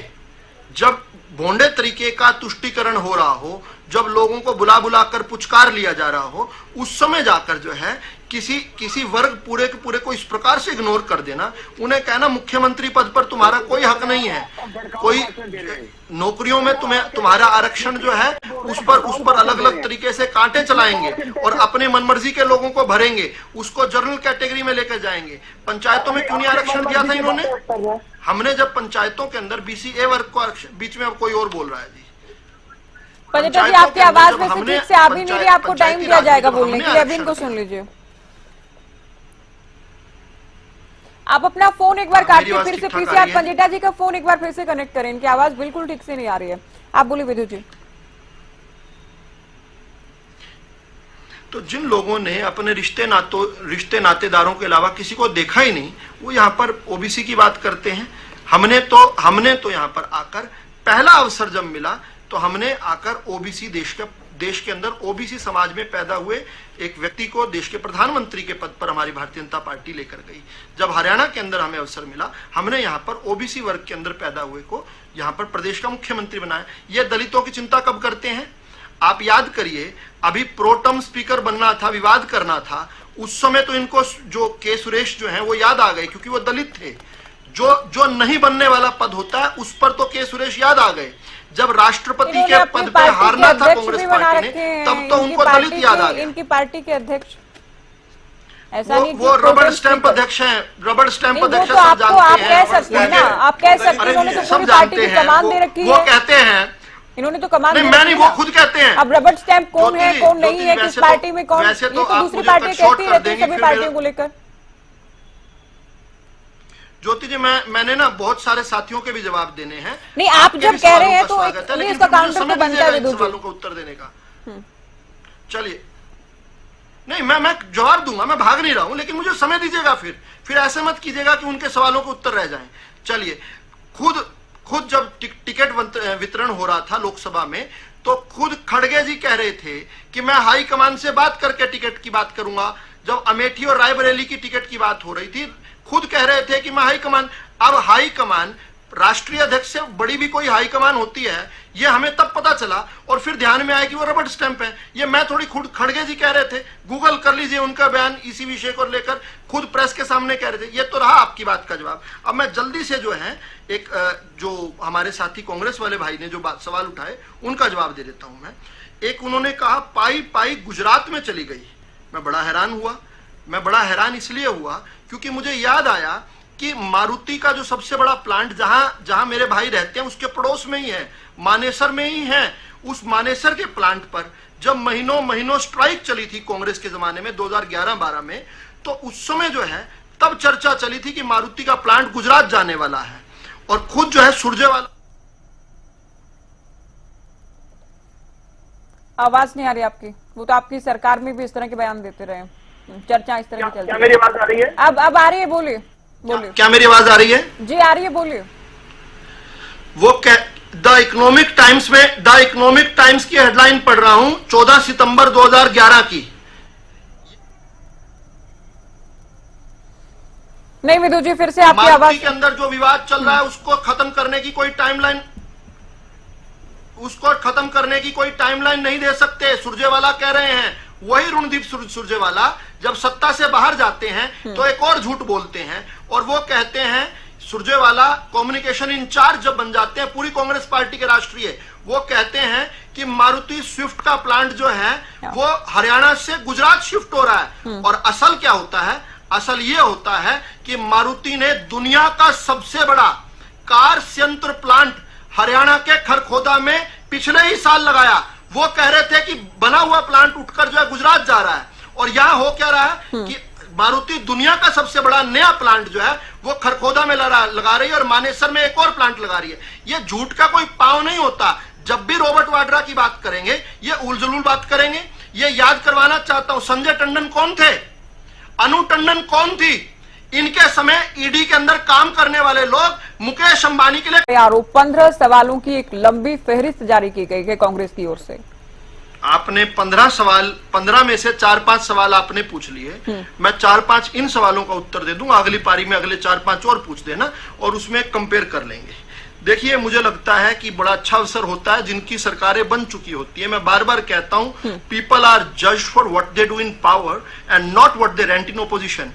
जब भोंडे तरीके का तुष्टीकरण हो रहा हो, जब लोगों को बुला बुलाकर पुचकार लिया जा रहा हो, उस समय जाकर जो है किसी वर्ग पूरे के पूरे को इस प्रकार से इग्नोर कर देना, उन्हें कहना मुख्यमंत्री पद पर तुम्हारा कोई हक नहीं है, कोई नौकरियों में तुम्हारा आरक्षण जो है उस पर अलग अलग तरीके से कांटे चलाएंगे और अपने मनमर्जी के लोगों को भरेंगे, उसको जनरल कैटेगरी में लेकर जाएंगे। पंचायतों में क्यों नहीं आरक्षण दिया था इन्होंने? हमने जब पंचायतों के अंदर BCA वर्ग को आरक्षण, बीच में अब कोई और बोल रहा है जी, पंडिता जी आपकी आवाज में से ठीक से आ भी नहीं रही, आपको टाइम दिया जाएगा बोलने के लिए, अभी इनको सुन लीजिए। आप अपना फोन एक बार काट के फिर से पीसीआर पंडिता जी का फोन एक बार फिर से कनेक्ट करें, इनकी आवाज बिल्कुल ठीक से नहीं आ रही है। आप बोलिए विधु जी। तो जिन लोगों ने अपने रिश्ते नातेदारों के अलावा किसी को देखा ही नहीं, वो यहाँ पर ओबीसी की बात करते हैं। हमने तो यहाँ पर आकर पहला अवसर जब मिला तो हमने आकर ओबीसी देश के अंदर ओबीसी समाज में पैदा हुए एक व्यक्ति को देश के प्रधानमंत्री के पद पर हमारी भारतीय जनता पार्टी लेकर गई। जब हरियाणा के अंदर हमें अवसर मिला, हमने यहाँ पर ओबीसी वर्ग के अंदर पैदा हुए को यहाँ पर प्रदेश का मुख्यमंत्री बनाया। ये दलितों की चिंता कब करते हैं? आप याद करिए, अभी प्रोटम स्पीकर बनना था, विवाद करना था, उस समय तो इनको जो के सुरेश जो हैं वो याद आ गए, क्योंकि वो दलित थे। जो नहीं बनने वाला पद होता है उस पर तो के सुरेश याद आ गए। जब राष्ट्रपति के पद पे हारना था कांग्रेस पार्टी ने, तब तो उनको दलित याद आ गया। इनकी पार्टी के अध्यक्ष ऐसा नहीं, वो रबड़ स्टैंप अध्यक्ष हैं, रबड़ स्टैंप अध्यक्ष सब जानते हैं। आप कह सकते हैं ना, आप कह सकते हैं, उन्होंने तो पूरी पार्टी की कमान दे रखी है। वो कहते हैं, इन्होंने तो कमान नहीं, मैं नहीं, वो खुद कहते हैं। अब रबड़ स्टैंप कौन है कौन नहीं है, किस पार्टी में कौन, ये तो दूसरी पार्टी कहती रहती है सभी पार्टियों को लेकर। ज्योति जी, मैंने ना बहुत सारे साथियों के भी जवाब देने हैं। नहीं, आप जब कह रहे हैं तो इसका काउंटर तो बनता है सवालों का उत्तर देने का। चलिए, नहीं मैं जवाब दूंगा, मैं भाग नहीं रहा हूं, लेकिन मुझे समय दीजिएगा। फिर ऐसे मत कीजिएगा कि उनके सवालों को उत्तर रह जाएं। चलिए, खुद जब टिकट वितरण हो रहा था लोकसभा में, तो खुद खड़गे जी कह रहे थे कि मैं हाईकमान से बात करके टिकट की बात करूंगा। जब अमेठी और रायबरेली की टिकट की बात हो रही थी, खुद कह रहे थे कि मैं हाईकमान, अब हाईकमान राष्ट्रीय अध्यक्ष से बड़ी भी कोई हाईकमान होती है, ये हमें तब पता चला और फिर ध्यान में आया कि वो रबड़ स्टैंप है। ये मैं थोड़ी खुद खड़गे जी कह रहे थे, गूगल कर लीजिए उनका बयान इसी विषय को लेकर, खुद प्रेस के सामने कह रहे थे। ये तो रहा आपकी बात का जवाब। अब मैं जल्दी से जो है एक जो हमारे साथी कांग्रेस वाले भाई ने जो सवाल उठाए उनका जवाब दे देता हूं मैं। एक उन्होंने कहा पाई गुजरात में चली गई। मैं बड़ा हैरान हुआ। मैं बड़ा हैरान इसलिए हुआ क्योंकि मुझे याद आया कि मारुति का जो सबसे बड़ा प्लांट जहां मेरे भाई रहते हैं उसके पड़ोस में ही है, मानेसर में ही है। उस मानेसर के प्लांट पर जब महीनों स्ट्राइक चली थी कांग्रेस के जमाने में 2011-12 में, तो उस समय जो है तब चर्चा चली थी कि मारुति का प्लांट गुजरात जाने वाला है। और खुद जो है सुरजेवाला, आवाज नहीं आ रही आपकी, वो तो आपकी सरकार में भी इस तरह के बयान देते रहे, चर्चा इस तरह की चलती है। क्या मेरी आवाज आ रही है? अब आ रही है, बोलिए। क्या मेरी आवाज आ रही है? जी आ रही है, बोलिए। वो द इकोनॉमिक टाइम्स की हेडलाइन पढ़ रहा हूं 14 सितंबर 2011 की। नहीं विधु जी, फिर से आपकी मारुति आवाज। के अंदर जो विवाद चल रहा है उसको खत्म करने की कोई टाइमलाइन नहीं दे सकते। सुरजेवाला कह रहे हैं, वही रणदीप सुरजेवाला जब सत्ता से बाहर जाते हैं तो एक और झूठ बोलते हैं और वो कहते हैं, सुरजेवाला कम्युनिकेशन इंचार्ज जब बन जाते हैं पूरी कांग्रेस पार्टी के राष्ट्रीय, वो कहते हैं कि मारुति स्विफ्ट का प्लांट जो है वो हरियाणा से गुजरात शिफ्ट हो रहा है। और असल क्या होता है? असल ये होता है कि मारुति ने दुनिया का सबसे बड़ा कार संयंत्र प्लांट हरियाणा के खरखोदा में पिछले ही साल लगाया। वो कह रहे थे कि बना हुआ प्लांट उठकर जो है गुजरात जा रहा है, और यहां हो क्या रहा है कि मारुति दुनिया का सबसे बड़ा नया प्लांट जो है वो खरखोदा में लगा रही है और मानेसर में एक और प्लांट लगा रही है। ये झूठ का कोई पांव नहीं होता। जब भी रॉबर्ट वाड्रा की बात करेंगे ये उलझुल बात करेंगे। ये याद करवाना चाहता हूं, संजय टंडन कौन थे, अनु टंडन कौन थी? इनके समय ईडी के अंदर काम करने वाले लोग मुकेश अंबानी के लिए आरोप 15 सवालों की एक लंबी फहरिस्त जारी की गई है कांग्रेस की ओर से। आपने 15 में से 4-5 सवाल आपने पूछ लिए, मैं 4-5 इन सवालों का उत्तर दे दूंगा। अगली पारी में अगले 4-5 और पूछ देना और उसमें कंपेयर कर लेंगे। देखिए, मुझे लगता है कि बड़ा अच्छा अवसर होता है जिनकी सरकारें बन चुकी होती है। मैं बार बार कहता हूं, people are judged for what they do in power and not what they weren't in opposition.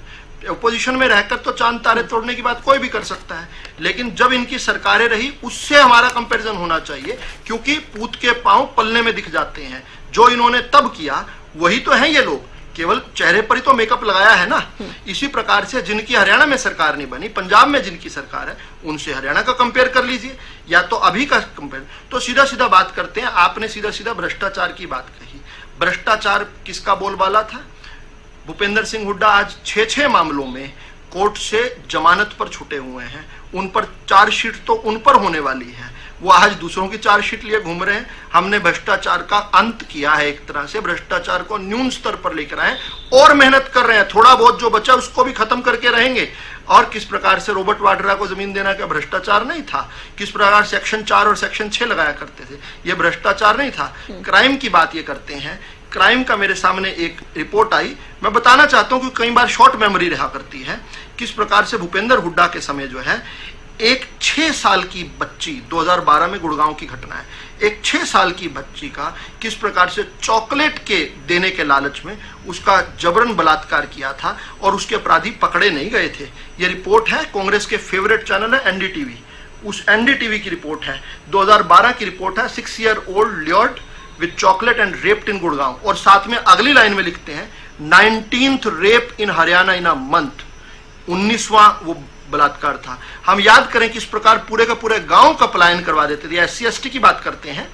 Opposition में रहकर तो चांद तारे तोड़ने की बात कोई भी कर सकता है, लेकिन जब इनकी सरकारें रही उससे हमारा कंपैरिजन होना चाहिए, क्योंकि पूत के पांव पलने में दिख जाते हैं। जो इन्होंने तब किया वही तो है ये लोग, केवल चेहरे पर ही तो मेकअप लगाया है ना। इसी प्रकार से जिनकी हरियाणा में सरकार नहीं बनी, पंजाब में जिनकी सरकार है, उनसे हरियाणा का कंपेयर कर लीजिए या तो अभी का कंपेयर। तो सीधा सीधा बात करते हैं। आपने सीधा सीधा भ्रष्टाचार की बात कही। भ्रष्टाचार किसका बोलबाला था? भूपेंद्र सिंह हुड्डा आज 6 मामलों में कोर्ट से जमानत पर छूटे हुए हैं। उन पर चार्जशीट तो उन पर होने वाली है, वो आज दूसरों की चार्जशीट लिए घूम रहे हैं। हमने भ्रष्टाचार का अंत किया है, एक तरह से भ्रष्टाचार को न्यून स्तर पर लेकर आए और मेहनत कर रहे हैं। थोड़ा बहुत जो बचा उसको भी खत्म करके रहेंगे। और किस प्रकार से रॉबर्ट वाड्रा को जमीन देना क्या भ्रष्टाचार नहीं था? किस प्रकार सेक्शन 4 और सेक्शन 6 लगाया करते थे, ये भ्रष्टाचार नहीं था? क्राइम की बात ये करते हैं। क्राइम का मेरे सामने एक रिपोर्ट आई, मैं बताना चाहता हूं कि कई बार शॉर्ट मेमोरी रहा करती है। किस प्रकार से भूपेंद्र हुड्डा के समय जो है एक 6 साल की बच्ची, 2012 में गुड़गांव की घटना है, एक 6 साल की बच्ची का किस प्रकार से चॉकलेट के देने के लालच में उसका जबरन बलात्कार किया था और उसके अपराधी पकड़े नहीं गए थे। ये रिपोर्ट है, कांग्रेस के फेवरेट चैनल है एनडीटीवी, उस एनडीटीवी की रिपोर्ट है, 2012 की रिपोर्ट है। 6 year old lured with chocolate and raped in Gurgaon. और साथ में अगली लाइन में लिखते हैं 19th rape in Haryana in a month, 19वां वो बलात्कार था। हम याद करें किस प्रकार पूरे का पूरे गांव का पलायन करवा देते थे। SC/ST की बात करते हैं,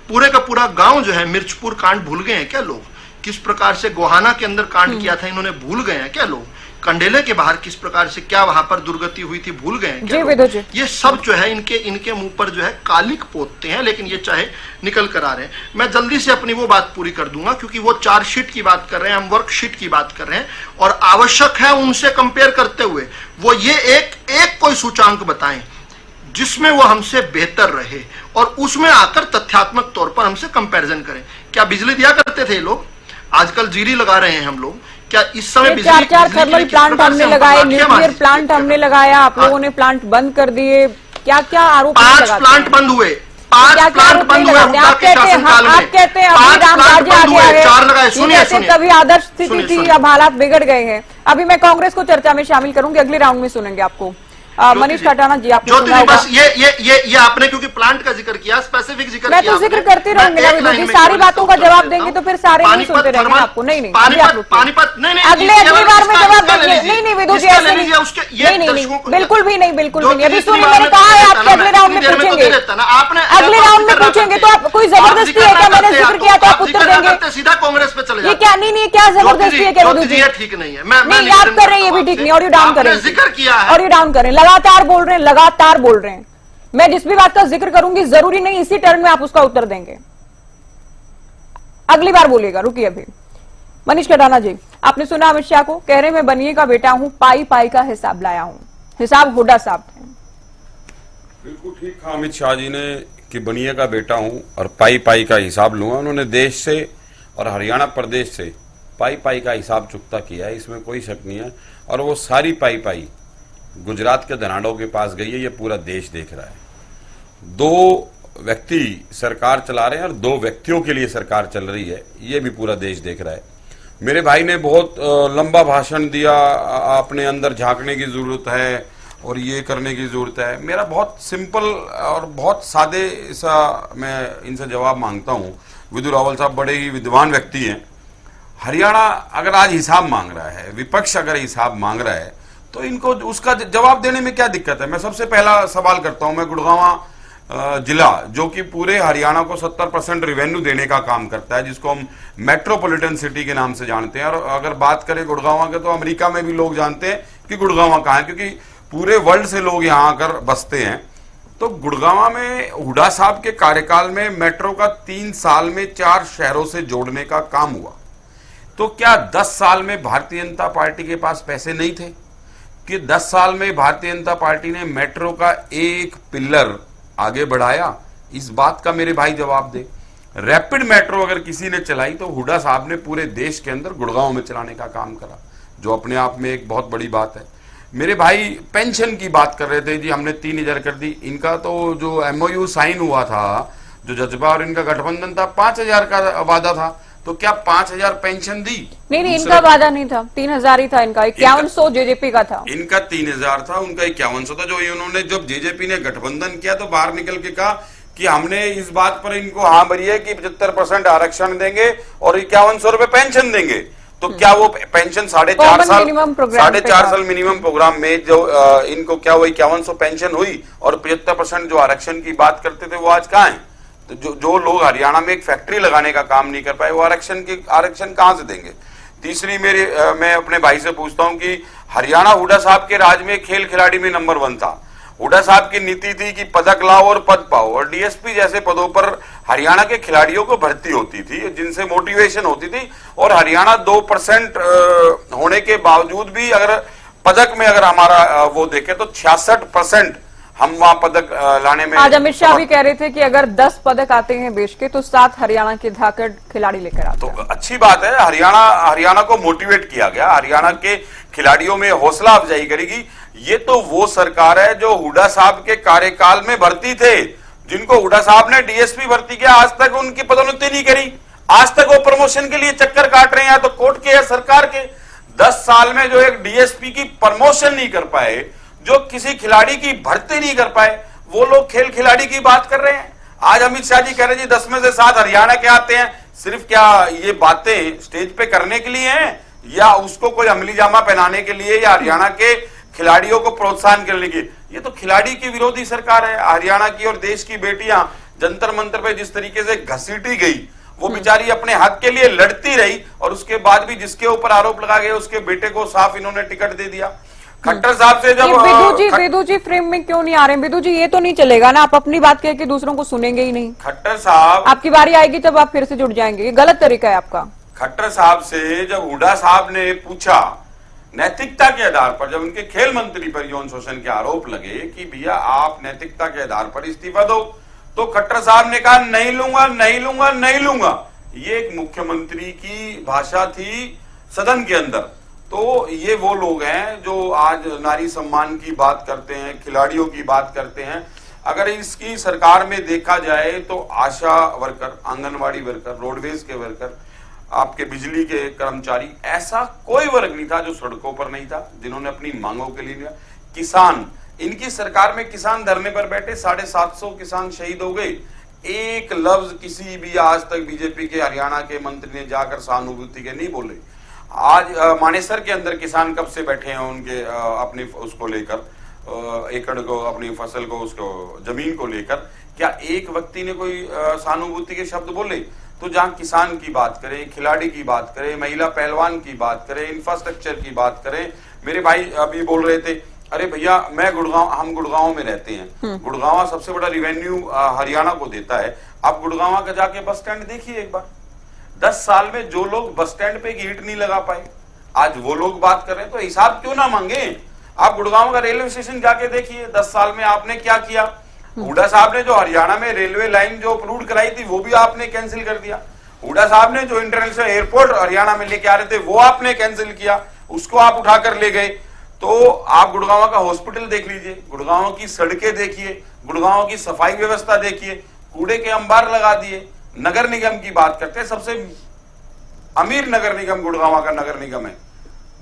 पूरे का पूरा गांव जो है, मिर्चपुर कांड भूल गए हैं क्या लोग? किस प्रकार से गोहाना के अंदर कांड किया था, इन्होंने भूल गए हैं क्या लोग? कंडेले के बाहर किस प्रकार से क्या वहां पर दुर्गति हुई थी, भूल गए हैं क्या लोग? ये सब जो है इनके मुंह पर जो है कालिक पोतते हैं, लेकिन ये चाहे निकल कर आ रहे हैं। मैं जल्दी से अपनी वो बात पूरी कर दूंगा, क्योंकि वो चार्जशीट की बात कर रहे हैं, हम वर्कशीट की बात कर रहे हैं, और आवश्यक है उनसे कंपेयर करते हुए वो ये एक कोई सूचांक बताएं जिसमें वो हमसे बेहतर रहे और उसमें आकर तथ्यात्मक तौर पर हमसे कंपैरिजन करें। क्या बिजली दिया करते थे ये लोग? आजकल जीरी लगा रहे हैं हम लोग। क्या इस समय 4 थर्मल प्लांट हमने लगाए, न्यूक्लियर प्लांट हमने लगाया, आप लोगों ने प्लांट बंद कर दिए, क्या क्या आरोप? 5 प्लांट बंद हुए, 5 प्लांट बंद हुए हुड्डा के शासनकाल में। आप कहते हैं अभी राम राज्य आगे आए, 4 लगाए। सुनिए, कभी आदर्श स्थिति थी, अब हालात बिगड़ गए हैं। अभी मैं कांग्रेस को चर्चा में शामिल करूंगी, अगले राउंड में सुनेंगे आपको। मनीष खटाना जी, आपने ज्योति जी, बस ये आपने क्योंकि प्लांट का जिक्र किया, स्पेसिफिक जिक्र किया, मैं तो जिक्र करती रहूंगी, सारी बातों का जवाब देंगे तो फिर सारे नहीं सुनते रहेंगे आपको। नहीं पानीपत नहीं, अगली बार में जवाब देंगे। नहीं विधु जी, ऐसे नहीं, बिल्कुल भी नहीं, बिल्कुल भी नहीं। अभी सुनिए, मैंने कहा है आपके अगले राउंड में पूछेंगे, अगले राउंड में पूछेंगे तो आप कोई जबरदस्ती है क्या? मैंने जिक्र किया तो आप उत्तर देंगे, सीधा कांग्रेस पे चले। ये क्या? नहीं, क्या जबरदस्ती है क्या विधु जी? ठीक नहीं है, मैं याद कर रहे हैं, ये भी ठीक नहीं। ऑडियो डाउन करें, जिक्र किया है, ऑडियो डाउन करें, लगातार बोल रहे हैं। मैं जिस भी बात का जिक्र करूंगी जरूरी नहीं इसी टर्न में आप उसका उत्तर देंगे, अगली बार बोलिएगा। रुकिए अभी। मनीष खटाना जी, आपने सुना अमित शाह को, कह रहे मैं बनिए का बेटा हूं, पाई पाई का हिसाब लाया हूं। हिसाब हुड्डा साहब थे। बिल्कुल ठीक कहा अमित शाह जी ने कि बनिए का बेटा हूं और पाई पाई का हिसाब लूंगा। उन्होंने देश से और हरियाणा प्रदेश से पाई पाई का हिसाब चुकता किया है, इसमें कोई शक नहीं है। और वो सारी पाई पाई गुजरात के धनाडो के पास गई है, ये पूरा देश देख रहा है। 2 व्यक्ति सरकार चला रहे हैं और 2 व्यक्तियों के लिए सरकार चल रही है, ये भी पूरा देश देख रहा है। मेरे भाई ने बहुत लंबा भाषण दिया, अपने अंदर झांकने की जरूरत है और ये करने की जरूरत है। मेरा बहुत सिंपल और बहुत सादे सा मैं इनसे जवाब मांगता हूँ। विदु रावल साहब बड़े ही विद्वान व्यक्ति हैं। हरियाणा अगर आज हिसाब मांग रहा है, विपक्ष अगर हिसाब मांग रहा है, तो इनको उसका जवाब देने में क्या दिक्कत है? मैं सबसे पहला सवाल करता हूं। मैं गुड़गांव जिला, जो कि पूरे हरियाणा को 70% रेवेन्यू देने का काम करता है, जिसको हम मेट्रोपॉलिटन सिटी के नाम से जानते हैं, और अगर बात करें गुड़गांव के तो अमेरिका में भी लोग जानते हैं कि गुड़गांव कहाँ है, क्योंकि पूरे वर्ल्ड से लोग यहाँ आकर बसते हैं। तो गुड़गांव में हुड्डा साहब के कार्यकाल में मेट्रो का 3 साल में 4 शहरों से जोड़ने का काम हुआ। तो क्या 10 साल में भारतीय जनता पार्टी के पास पैसे नहीं थे कि 10 साल में भारतीय जनता पार्टी ने मेट्रो का एक पिलर आगे बढ़ाया? इस बात का मेरे भाई जवाब दे। रैपिड मेट्रो अगर किसी ने चलाई तो हुड्डा साहब ने पूरे देश के अंदर गुड़गांव में चलाने का काम करा, जो अपने आप में एक बहुत बड़ी बात है। मेरे भाई पेंशन की बात कर रहे थे, जी हमने 3000 कर दी। इनका तो जो MOU साइन हुआ था, जो जज्बा और इनका गठबंधन था, 5000 का वादा था। तो क्या 5000 पेंशन दी? नहीं, इनका वादा नहीं था, 3000 ही था इनका। 5100 जेजेपी का था। इनका 3000 था, उनका 5100 था। जो इन्होंने जब जेजेपी ने गठबंधन किया तो बाहर निकल के कहा कि हमने इस बात पर इनको हाँ भरी है कि 75% आरक्षण देंगे और 5100 रुपए पेंशन देंगे। तो क्या वो पेंशन 4.5 साल मिनिमम प्रोग्राम में जो इनको क्या वो 5100 पेंशन हुई और 75% जो आरक्षण की बात करते थे वो आज कहाँ है? तो जो लोग हरियाणा में एक फैक्ट्री लगाने का काम नहीं कर पाए, वो आरक्षण कहां से देंगे? तीसरी मैं अपने भाई से पूछता हूं कि हरियाणा हुड्डा साहब के राज में खेल खिलाड़ी में नंबर 1 था। हुड्डा साहब की नीति थी कि पदक लाओ और पद पाओ, और DSP जैसे पदों पर हरियाणा के खिलाड़ियों को भर्ती होती थी, जिनसे मोटिवेशन होती थी। और हरियाणा 2% होने के बावजूद भी अगर पदक में अगर हमारा वो देखे तो 66% हम वहां पदक लाने में। आज अमित शाह भी कह रहे थे कि अगर 10 पदक आते हैं देश के तो 7 हरियाणा के धाकड़ खिलाड़ी लेकर आते हैं। तो अच्छी बात है, हरियाणा को मोटिवेट किया गया, हरियाणा के खिलाड़ियों में हौसला अफजाई करेगी। ये तो वो सरकार है जो हुड्डा साहब के कार्यकाल में भर्ती थे, जिनको हुड्डा साहब ने DSP भर्ती किया, आज तक उनकी पदोन्नति नहीं करी। आज तक वो प्रमोशन के लिए चक्कर काट रहे हैं, तो कोर्ट के या सरकार के। 10 साल में जो एक DSP की प्रमोशन नहीं कर पाए, जो किसी खिलाड़ी की भर्ती नहीं कर पाए, वो लोग खेल खिलाड़ी की बात कर रहे हैं। आज अमित शाह जी कह रहे हैं 10 में से 7 हरियाणा के आते हैं। सिर्फ क्या ये बातें स्टेज पे करने के लिए हैं, या उसको कोई अमली जामा पहनाने के लिए, या हरियाणा के खिलाड़ियों को प्रोत्साहन करने के लिए? ये तो खिलाड़ी की विरोधी सरकार है। हरियाणा की और देश की बेटियां जंतर मंतर पे जिस तरीके से घसीटी गई, वो बेचारी अपने हक के लिए लड़ती रही, और उसके बाद भी जिसके ऊपर आरोप लगा गया उसके बेटे को साफ इन्होंने टिकट दे दिया। खट्टर साहब से जब विदु जी फ्रेम में क्यों नहीं आ रहे? विदु जी, ये तो नहीं चलेगा ना, आप अपनी बात कह के दूसरों को सुनेंगे ही नहीं। खट्टर साहब, आपकी बारी आएगी तब आप फिर से जुड़ जाएंगे, ये गलत तरीका है आपका। खट्टर साहब से जब हुड्डा साहब ने पूछा नैतिकता के आधार पर, जब उनके खेल मंत्री पर यौन शोषण के आरोप लगे कि भैया आप नैतिकता के आधार पर इस्तीफा दो, तो खट्टर साहब ने कहा नहीं लूंगा, नहीं लूंगा, नहीं लूंगा। ये एक मुख्यमंत्री की भाषा थी सदन के अंदर। तो ये वो लोग हैं जो आज नारी सम्मान की बात करते हैं, खिलाड़ियों की बात करते हैं। अगर इसकी सरकार में देखा जाए तो आशा वर्कर, आंगनवाड़ी वर्कर, रोडवेज के वर्कर, आपके बिजली के कर्मचारी, ऐसा कोई वर्ग नहीं था जो सड़कों पर नहीं था, जिन्होंने अपनी मांगों के लिए। किसान, इनकी सरकार में किसान धरने पर बैठे, 750 किसान शहीद हो गए। एक लफ्ज किसी भी आज तक बीजेपी के हरियाणा के मंत्री ने जाकर सहानुभूति के नहीं बोले। आज मानेसर के अंदर किसान कब से बैठे हैं उनके अपनी उसको लेकर, एकड़ को, अपनी फसल को, उसको जमीन को लेकर, क्या एक व्यक्ति ने कोई सहानुभूति के शब्द बोले? तो जहां किसान की बात करें, खिलाड़ी की बात करें, महिला पहलवान की बात करें, इंफ्रास्ट्रक्चर की बात करें। मेरे भाई अभी बोल रहे थे, अरे भैया हम गुड़गांव में रहते हैं, गुड़गांव सबसे बड़ा रिवेन्यू हरियाणा को देता है। आप गुड़गांव का जाके बस स्टैंड देखिए एक बार। 10 साल में जो लोग बस स्टैंड पे ईंट नहीं लगा पाए, आज वो लोग बात कर रहे हैं। तो हिसाब क्यों ना मांगे? आप गुड़गांव का रेलवे स्टेशन जाके देखिए, 10 साल में आपने क्या किया। हुड्डा साहब ने जो हरियाणा में रेलवे लाइन जो अप्रूव कराई थी वो भी आपने कैंसिल कर दिया। हुड्डा साहब ने जो इंटरनेशनल एयरपोर्ट हरियाणा में लेके आ रहे थे वो आपने कैंसिल किया, उसको आप उठाकर ले गए। तो आप गुड़गांव का हॉस्पिटल देख लीजिए, गुड़गांव की सड़कें देखिए, गुड़गांव की सफाई व्यवस्था देखिए, कूड़े के अंबार लगा दिए। नगर निगम की बात करते हैं, सबसे अमीर नगर निगम गुड़गांव का नगर निगम है,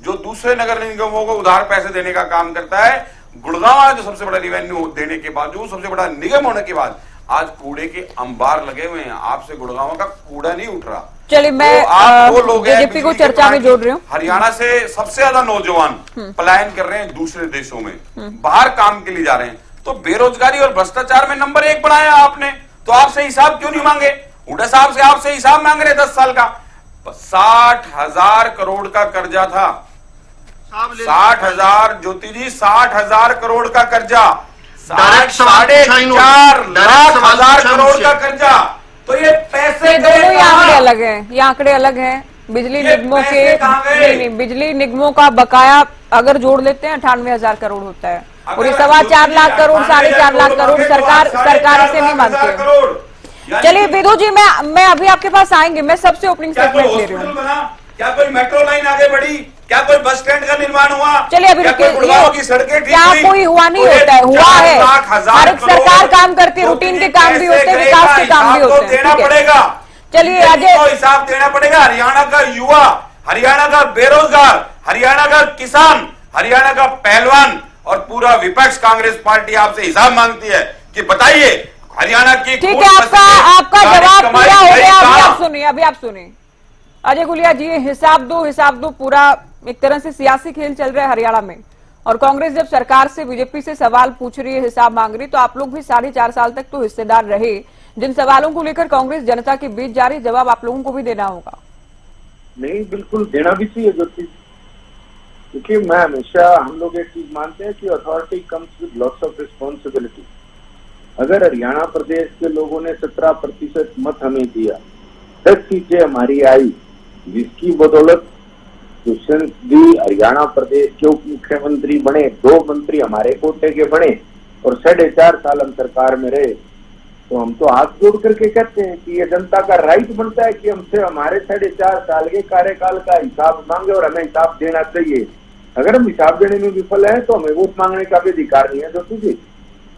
जो दूसरे नगर निगमों को उधार पैसे देने का काम करता है। गुड़गांव जो सबसे बड़ा रिवेन्यू देने के बावजूद, सबसे बड़ा निगम होने के बाद आज कूड़े के अंबार लगे हुए हैं। आपसे गुड़गांव का कूड़ा नहीं उठ रहा। चलिए मैं तो आप वो लोग हैं बीजेपी को चर्चा में जोड़ रही हूँ। हरियाणा से सबसे ज्यादा नौजवान पलायन कर रहे हैं दूसरे देशों में, बाहर काम के लिए जा रहे हैं। तो बेरोजगारी और भ्रष्टाचार में नंबर 1 बनाया आपने, तो आपसे हिसाब क्यों नहीं मांगे? हुड्डा साहब से आपसे हिसाब मांग रहे 10 साल का। 60,000 करोड़ का कर्जा था, 60,000 ज्योति जी, 60,000 करोड़ का कर्जा, 4,50,000 करोड़ का कर्जा। तो ये पैसे दोनों ही आंकड़े अलग हैं, ये आंकड़े अलग हैं। बिजली निगमों के नहीं, बिजली निगमों का बकाया अगर जोड़ लेते हैं 98,000 करोड़ होता है, और ये 4.25 लाख करोड़, 4.5 लाख करोड़ सरकार इसे नहीं मानती है। चलिए विधु जी, मैं अभी आपके पास आएंगे, मैं सबसे ओपनिंग स्टेटमेंट ले रही हूँ। क्या कोई मेट्रो लाइन आगे बढ़ी? क्या कोई बस स्टैंड का निर्माण हुआ? चलिए अभी गुड़गांव की सड़कें ठीक क्या कोई हुआ नहीं होता है? हुआ है। हर एक सरकार काम करती है, रूटीन के काम भी होते हैं, विकास के काम भी होते हैं। देना पड़ेगा। चलिए अजय, हिसाब देना पड़ेगा। हरियाणा का युवा, हरियाणा का बेरोजगार, हरियाणा का किसान, हरियाणा का पहलवान और पूरा विपक्ष कांग्रेस पार्टी आपसे हिसाब मांगती है कि बताइए हरियाणा की। ठीक है, आपका जवाब पूरा हो गया। अभी आप सुनिए अजय गुलिया जी, हिसाब दो। पूरा एक तरह से सियासी खेल चल रहा है हरियाणा में, और कांग्रेस जब सरकार से, बीजेपी से सवाल पूछ रही है, हिसाब मांग रही, तो आप लोग भी 4.5 साल तक तो हिस्सेदार रहे। जिन सवालों को लेकर कांग्रेस जनता के बीच जा रही, जवाब आप लोगों को भी देना होगा। नहीं, बिल्कुल देना भी चाहिए ज्योति, क्योंकि मैं हमेशा, हम लोग एक चीज मानते हैं कि authority comes with lots of responsibility. अगर हरियाणा प्रदेश के लोगों ने 17% मत हमें दिया, 10 सीटें हमारी आई, जिसकी बदौलत दुष्यंत जी हरियाणा प्रदेश के उप मुख्यमंत्री बने, 2 मंत्री हमारे कोटे के बने, और 4.5 साल हम सरकार में रहे, तो हम तो हाथ जोड़ करके कहते हैं कि ये जनता का राइट बनता है कि हमसे हमारे 4.5 साल के कार्यकाल का हिसाब मांगे, और हमें हिसाब देना चाहिए। अगर हम हिसाब देने में विफल है तो हमें वोट मांगने का भी अधिकार नहीं है ज्योति जी।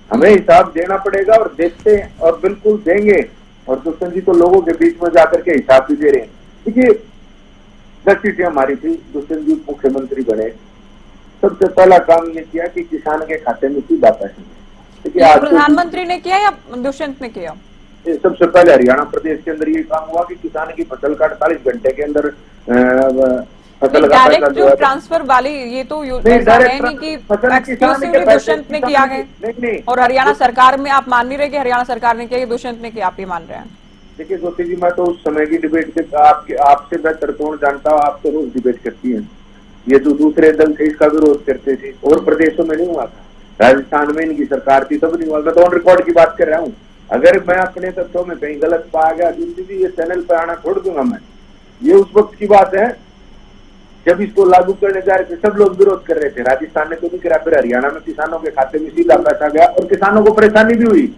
हमें हिसाब देना पड़ेगा, और देते हैं, और बिल्कुल देंगे। और दुष्यंत जी तो लोगों के बीच में जाकर के हिसाब भी दे रहे हैं। देखिए 10 सीटें हमारी थी, दुष्यंत जी मुख्यमंत्री बने, सबसे पहला काम ये किया कि किसान के खाते में सीधा पैसे। देखिए प्रधानमंत्री ने किया या दुष्यंत ने किया? सबसे पहले हरियाणा प्रदेश के अंदर ये काम हुआ कि किसान की फसल का 48 घंटे के अंदर फसल का पैसा जो है ट्रांसफर वाली, ये तो ऐसा है नहीं कि एक्सक्लूसिवली दुष्यंत ने किया है। और हरियाणा सरकार में आप मान नहीं रहे कि हरियाणा सरकार ने किया, ये दुष्यंत ने किया, आप ये मान रहे हैं? देखिए ज्योति जी, मैं तो उस समय की डिबेट से आपसे बेहतर कौन जानता हूँ। आप तो रोज डिबेट करती हैं। ये तो दूसरे दल थे, इसका विरोध करते थे, और प्रदेशों में नहीं हुआ था। राजस्थान में इनकी सरकार थी तब नहीं हुआ। मैं तो ऑन रिकॉर्ड की बात कर रहा हूँ। अगर मैं अपने तथ्यों में कहीं गलत पाया गया ज्योति जी, ये चैनल पर आना छोड़ दूंगा मैं। ये उस वक्त की बात है जब इसको लागू करने जा रहे थे, सब लोग विरोध कर रहे थे। राजस्थान ने तो नहीं करा, फिर हरियाणा में किसानों के खाते में सीधा पैसा गया, और किसानों को परेशानी भी हुई,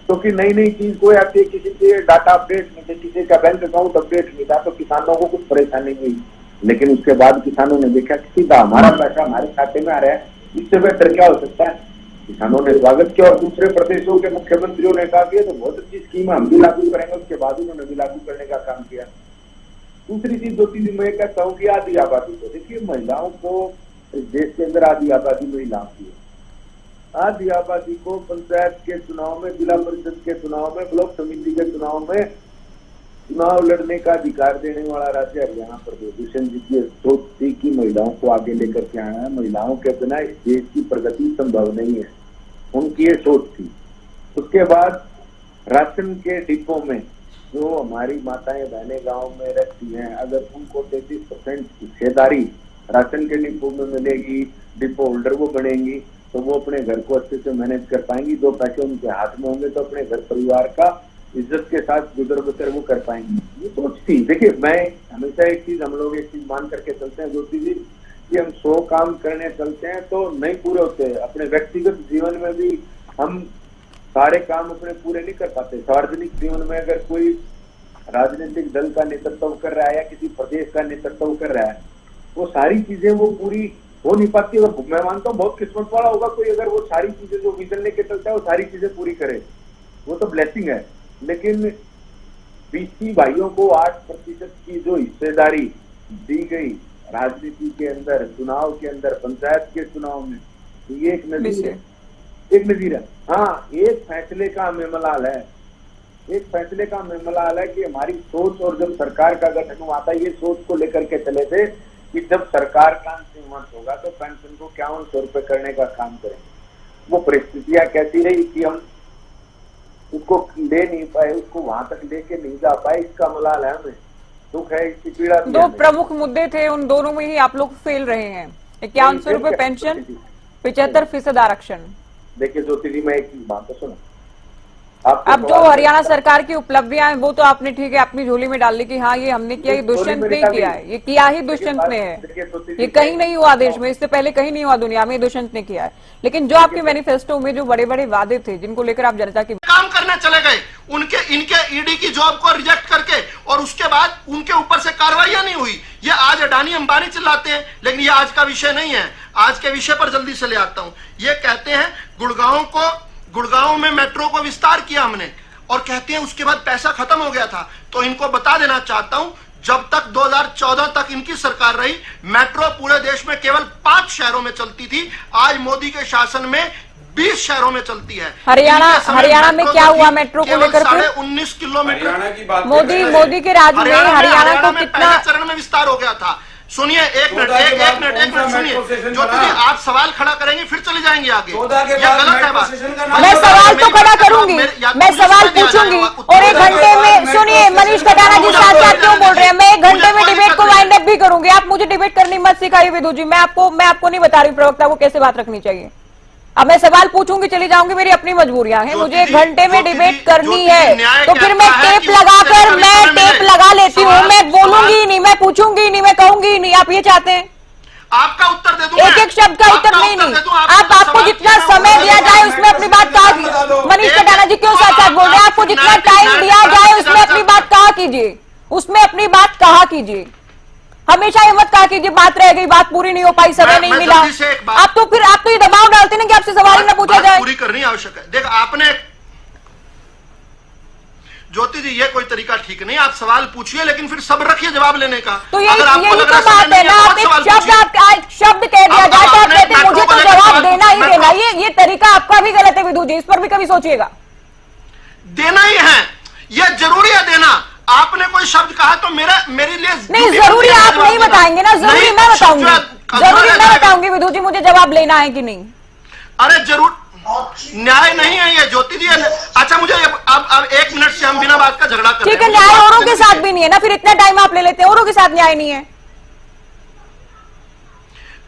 क्योंकि नई चीज कोई आती है, किसी के डाटा अपडेट नहीं थे, किसी का बैंक अकाउंट अपडेट नहीं था, तो किसानों को कुछ परेशानी हुई। लेकिन उसके बाद किसानों ने देखा कि सीधा हमारा पैसा हमारे खाते में आ रहा है, इससे बेहतर क्या हो सकता है। किसानों ने स्वागत किया, और दूसरे प्रदेशों के मुख्यमंत्रियों ने कहा कि तो बहुत अच्छी स्कीम हम भी लागू करेंगे। उसके बाद उन्होंने भी लागू करने का काम किया। दूसरी चीज दो तीन मैं कहता हूँ कि आधी आबादी को, देखिए महिलाओं को इस देश के अंदर आधी आबादी महिलाओं की है। आधी आबादी को पंचायत के चुनाव में, जिला परिषद के चुनाव में, ब्लॉक समिति के चुनाव में चुनाव लड़ने का अधिकार देने वाला राज्य हरियाणा प्रदेश। दुष्यंत जी की सोच थी कि महिलाओं को आगे लेकर के आना है, महिलाओं के बिना इस देश की प्रगति संभव नहीं है, उनकी ये सोच थी। उसके बाद राशन के डिपो में जो हमारी माताएं बहनें गांव में रहती हैं, अगर उनको 33% हिस्सेदारी राशन के डिपो में मिलेगी, डिपो होल्डर वो बनेंगी, तो वो अपने घर को अच्छे से मैनेज कर पाएंगी। 2 पैसे उनके हाथ में होंगे तो अपने घर परिवार का इज्जत के साथ गुजर बसर वो कर पाएंगी। ये सोच थी। देखिए मैं हमेशा एक चीज, हम लोग एक चीज मान करके चलते हैं ज्योति जी, कि हम 100 काम करने चलते हैं तो नहीं पूरे होते। अपने व्यक्तिगत जीवन में भी हम सारे काम अपने पूरे नहीं कर पाते। सार्वजनिक जीवन में अगर कोई राजनीतिक दल का नेतृत्व कर रहा है या किसी प्रदेश का नेतृत्व कर रहा है, वो सारी चीजें वो पूरी हो नहीं पाती। अगर मैं मानता हूँ बहुत किस्मत वाला होगा कोई, अगर वो सारी चीजें जो विजन लेके चलता है वो सारी चीजें पूरी करे, वो तो ब्लेसिंग है। लेकिन बीसी भाइयों को 8% की जो हिस्सेदारी दी गई राजनीति के अंदर, चुनाव के अंदर, पंचायत के चुनाव में, तो ये एक नजीर है, एक नजीर है। हाँ, एक फैसले का हमें मलाल है, एक फैसले का हमें मलाल है कि हमारी सोच, और जब सरकार का गठन हुआ था ये सोच को लेकर के चले थे कि जब सरकार का अंतिम वर्ष होगा तो पेंशन को 5100 रुपए करने का काम करेंगे। वो परिस्थितियां कैसी रही कि हम उसको ले नहीं पाए, उसको वहां तक लेके नहीं जा पाए, इसका मलाल है हमें, दुख है, इसकी पीड़ा। दो प्रमुख मुद्दे थे, उन दोनों में ही आप लोग फेल रहे हैं। 5100 रुपए पेंशन, 75% आरक्षण। देखिए ज्योति जी, मैं एक बात तो सुनो, अब जो हरियाणा सरकार की उपलब्धियां हैं वो तो आपने ठीक है अपनी झोली में डाल ली कि हाँ ये हमने किया, ये दुष्यंत ने किया है, ये किया ही दुष्यंत ने है, ये कहीं नहीं हुआ देश में, इससे पहले कहीं नहीं हुआ दुनिया में, दुष्यंत ने किया है। लेकिन जो आपके मैनिफेस्टो में जो बड़े बड़े वादे थे जिनको लेकर आप जनता की काम करने चले गए, इनके ईडी की जॉब को रिजेक्ट करके, और उसके बाद उनके ऊपर से कार्रवाइयां नहीं हुई। ये आज अडानी अंबानी चिल्लाते हैं, लेकिन ये आज का विषय नहीं है। आज के विषय पर जल्दी से ले आता हूं। ये कहते हैं गुड़गांव में मेट्रो को विस्तार किया हमने, और कहते हैं उसके बाद पैसा खत्म हो गया था। तो इनको बता देना चाहता हूं, जब तक 2014 तक इनकी सरकार रही, मेट्रो पूरे देश में केवल 5 शहरों में चलती थी। आज मोदी के शासन में 20 शहरों में चलती है। हरियाणा में क्या हुआ मेट्रो को लेकर? 19 किलोमीटर मोदी के राज में हरियाणा को कितना चरण में विस्तार हो गया था। सुनिए, एक मिनट सुनिए ज्योति जी, आप सवाल खड़ा करेंगे फिर चले जाएंगे आगे, ये गलत है बात। मैं सवाल तो खड़ा करूंगी, मैं सवाल पूछूंगी, और 1 घंटे में सुनिए मनीष कटाना जी साथ साथ क्यों बोल रहे हैं, मैं 1 घंटे में डिबेट को वाइंड अप भी करूंगी। आप मुझे डिबेट करनी मत सिखाइए विदु जी, मैं आपको नहीं बता रही प्रवक्ता को कैसे बात रखनी चाहिए। अब मैं सवाल पूछूंगी चली जाऊंगी, मेरी अपनी मजबूरियां हैं, मुझे 1 घंटे में डिबेट करनी है, तो फिर मैं टेप लगाकर टेप लगा लेती हूँ, मैं बोलूंगी ही नहीं, मैं पूछूंगी ही नहीं, मैं कहूंगी ही नहीं। आप ये चाहते हैं आपका उत्तर दे दूं? एक शब्द का उत्तर नहीं। आपको जितना समय दिया जाए उसमें अपनी बात कहा। मनीष कटाना जी क्यों साथ साथ बोल रहे हैं? आपको जितना टाइम दिया जाए उसमें अपनी बात कहा कीजिए, उसमें अपनी बात कहा कीजिए। हमेशा ये मत कहा कीजिए बात रह गई, बात पूरी नहीं हो पाई, समय नहीं मिला। आप तो ये दबाव डालते ना कि आपसे सवाल ही ना पूछा जाए। पूरी करनी आवश्यक है। देख, आपने ज्योति जी, ये कोई तरीका ठीक नहीं। आप सवाल पूछिए लेकिन फिर सब्र रखिए जवाब लेने का। तो यही तो बात है ना, आप एक शब्द कह दिया जाए तो आप कहते हैं मुझे तो जवाब देना ही देना। ये तरीका आपका भी गलत है विदु जी, इस पर भी कभी सोचिएगा। देना ही है, ये जरूरी है देना। आपने कोई शब्द कहा तो मेरे लिए नहीं, जरूरी आप नहीं बताएंगे ना, जरूरी मैं बताऊंगी, जरूरी मैं बताऊंगी विदु जी मुझे जवाब लेना है कि नहीं। अरे जरूर, न्याय नहीं है ये ज्योति जी। अच्छा, मुझे अब 1 मिनट से हम बिना बात का झगड़ा कर रहे हैं। ठीक है, न्याय औरों के साथ भी नहीं है ना, फिर इतना टाइम आप ले लेते हैं, औरों के साथ न्याय नहीं है।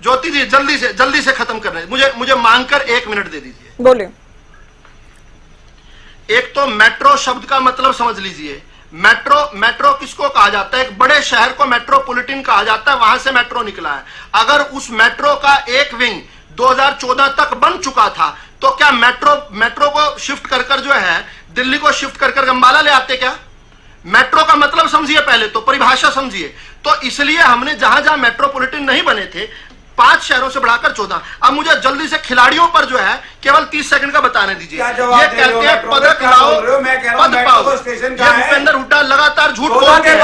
ज्योति जी जल्दी से खत्म कर रहे हैं, मुझे मांगकर 1 मिनट दे दीजिए। बोलिए। एक तो मेट्रो शब्द का मतलब समझ लीजिए। मेट्रो किसको कहा जाता है? एक बड़े शहर को मेट्रोपॉलिटन कहा जाता है, वहां से मेट्रो निकला है। अगर उस मेट्रो का एक विंग 2014 तक बन चुका था तो क्या मेट्रो को शिफ्ट कर जो है दिल्ली को शिफ्ट कर अंबाला ले आते क्या? मेट्रो का मतलब समझिए, पहले तो परिभाषा समझिए। तो इसलिए हमने जहां मेट्रोपॉलिटन नहीं बने थे 5 शहरों से बढ़ाकर 14। अब मुझे जल्दी से खिलाड़ियों पर जो है केवल 30 सेकंड का बताने दीजिए। ये कहते हैं पदक लाओ पद पाओ। ये भूपेंद्र हुड्डा लगातार झूठ बोलते हैं।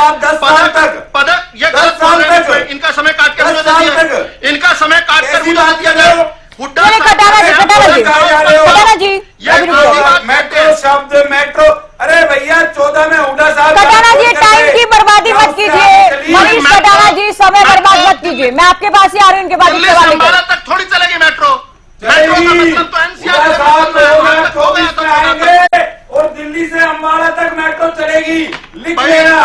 पदक ये गलत बोल रहे हैं। इनका समय काट कर मुझे दे दिया, इनका समय काट कर मुझे दिया जाए। हुड्डा जी मेट्रो शब्द मेट्रो, अरे भैया 14 में हुड्डा साहब। कटाना जी टाइम की बर्बादी मत कीजिए, मनीष कटाना जी समय बर्बाद मत कीजिए। मैं आपके पास ही आ रही हूँ, उनके बाद अंबाला तक थोड़ी चलेगी मेट्रो। मेट्रो का मतलब तो एनसीआर आएंगे और दिल्ली से अंबाला तक मेट्रो चलेगी, लिख लेना।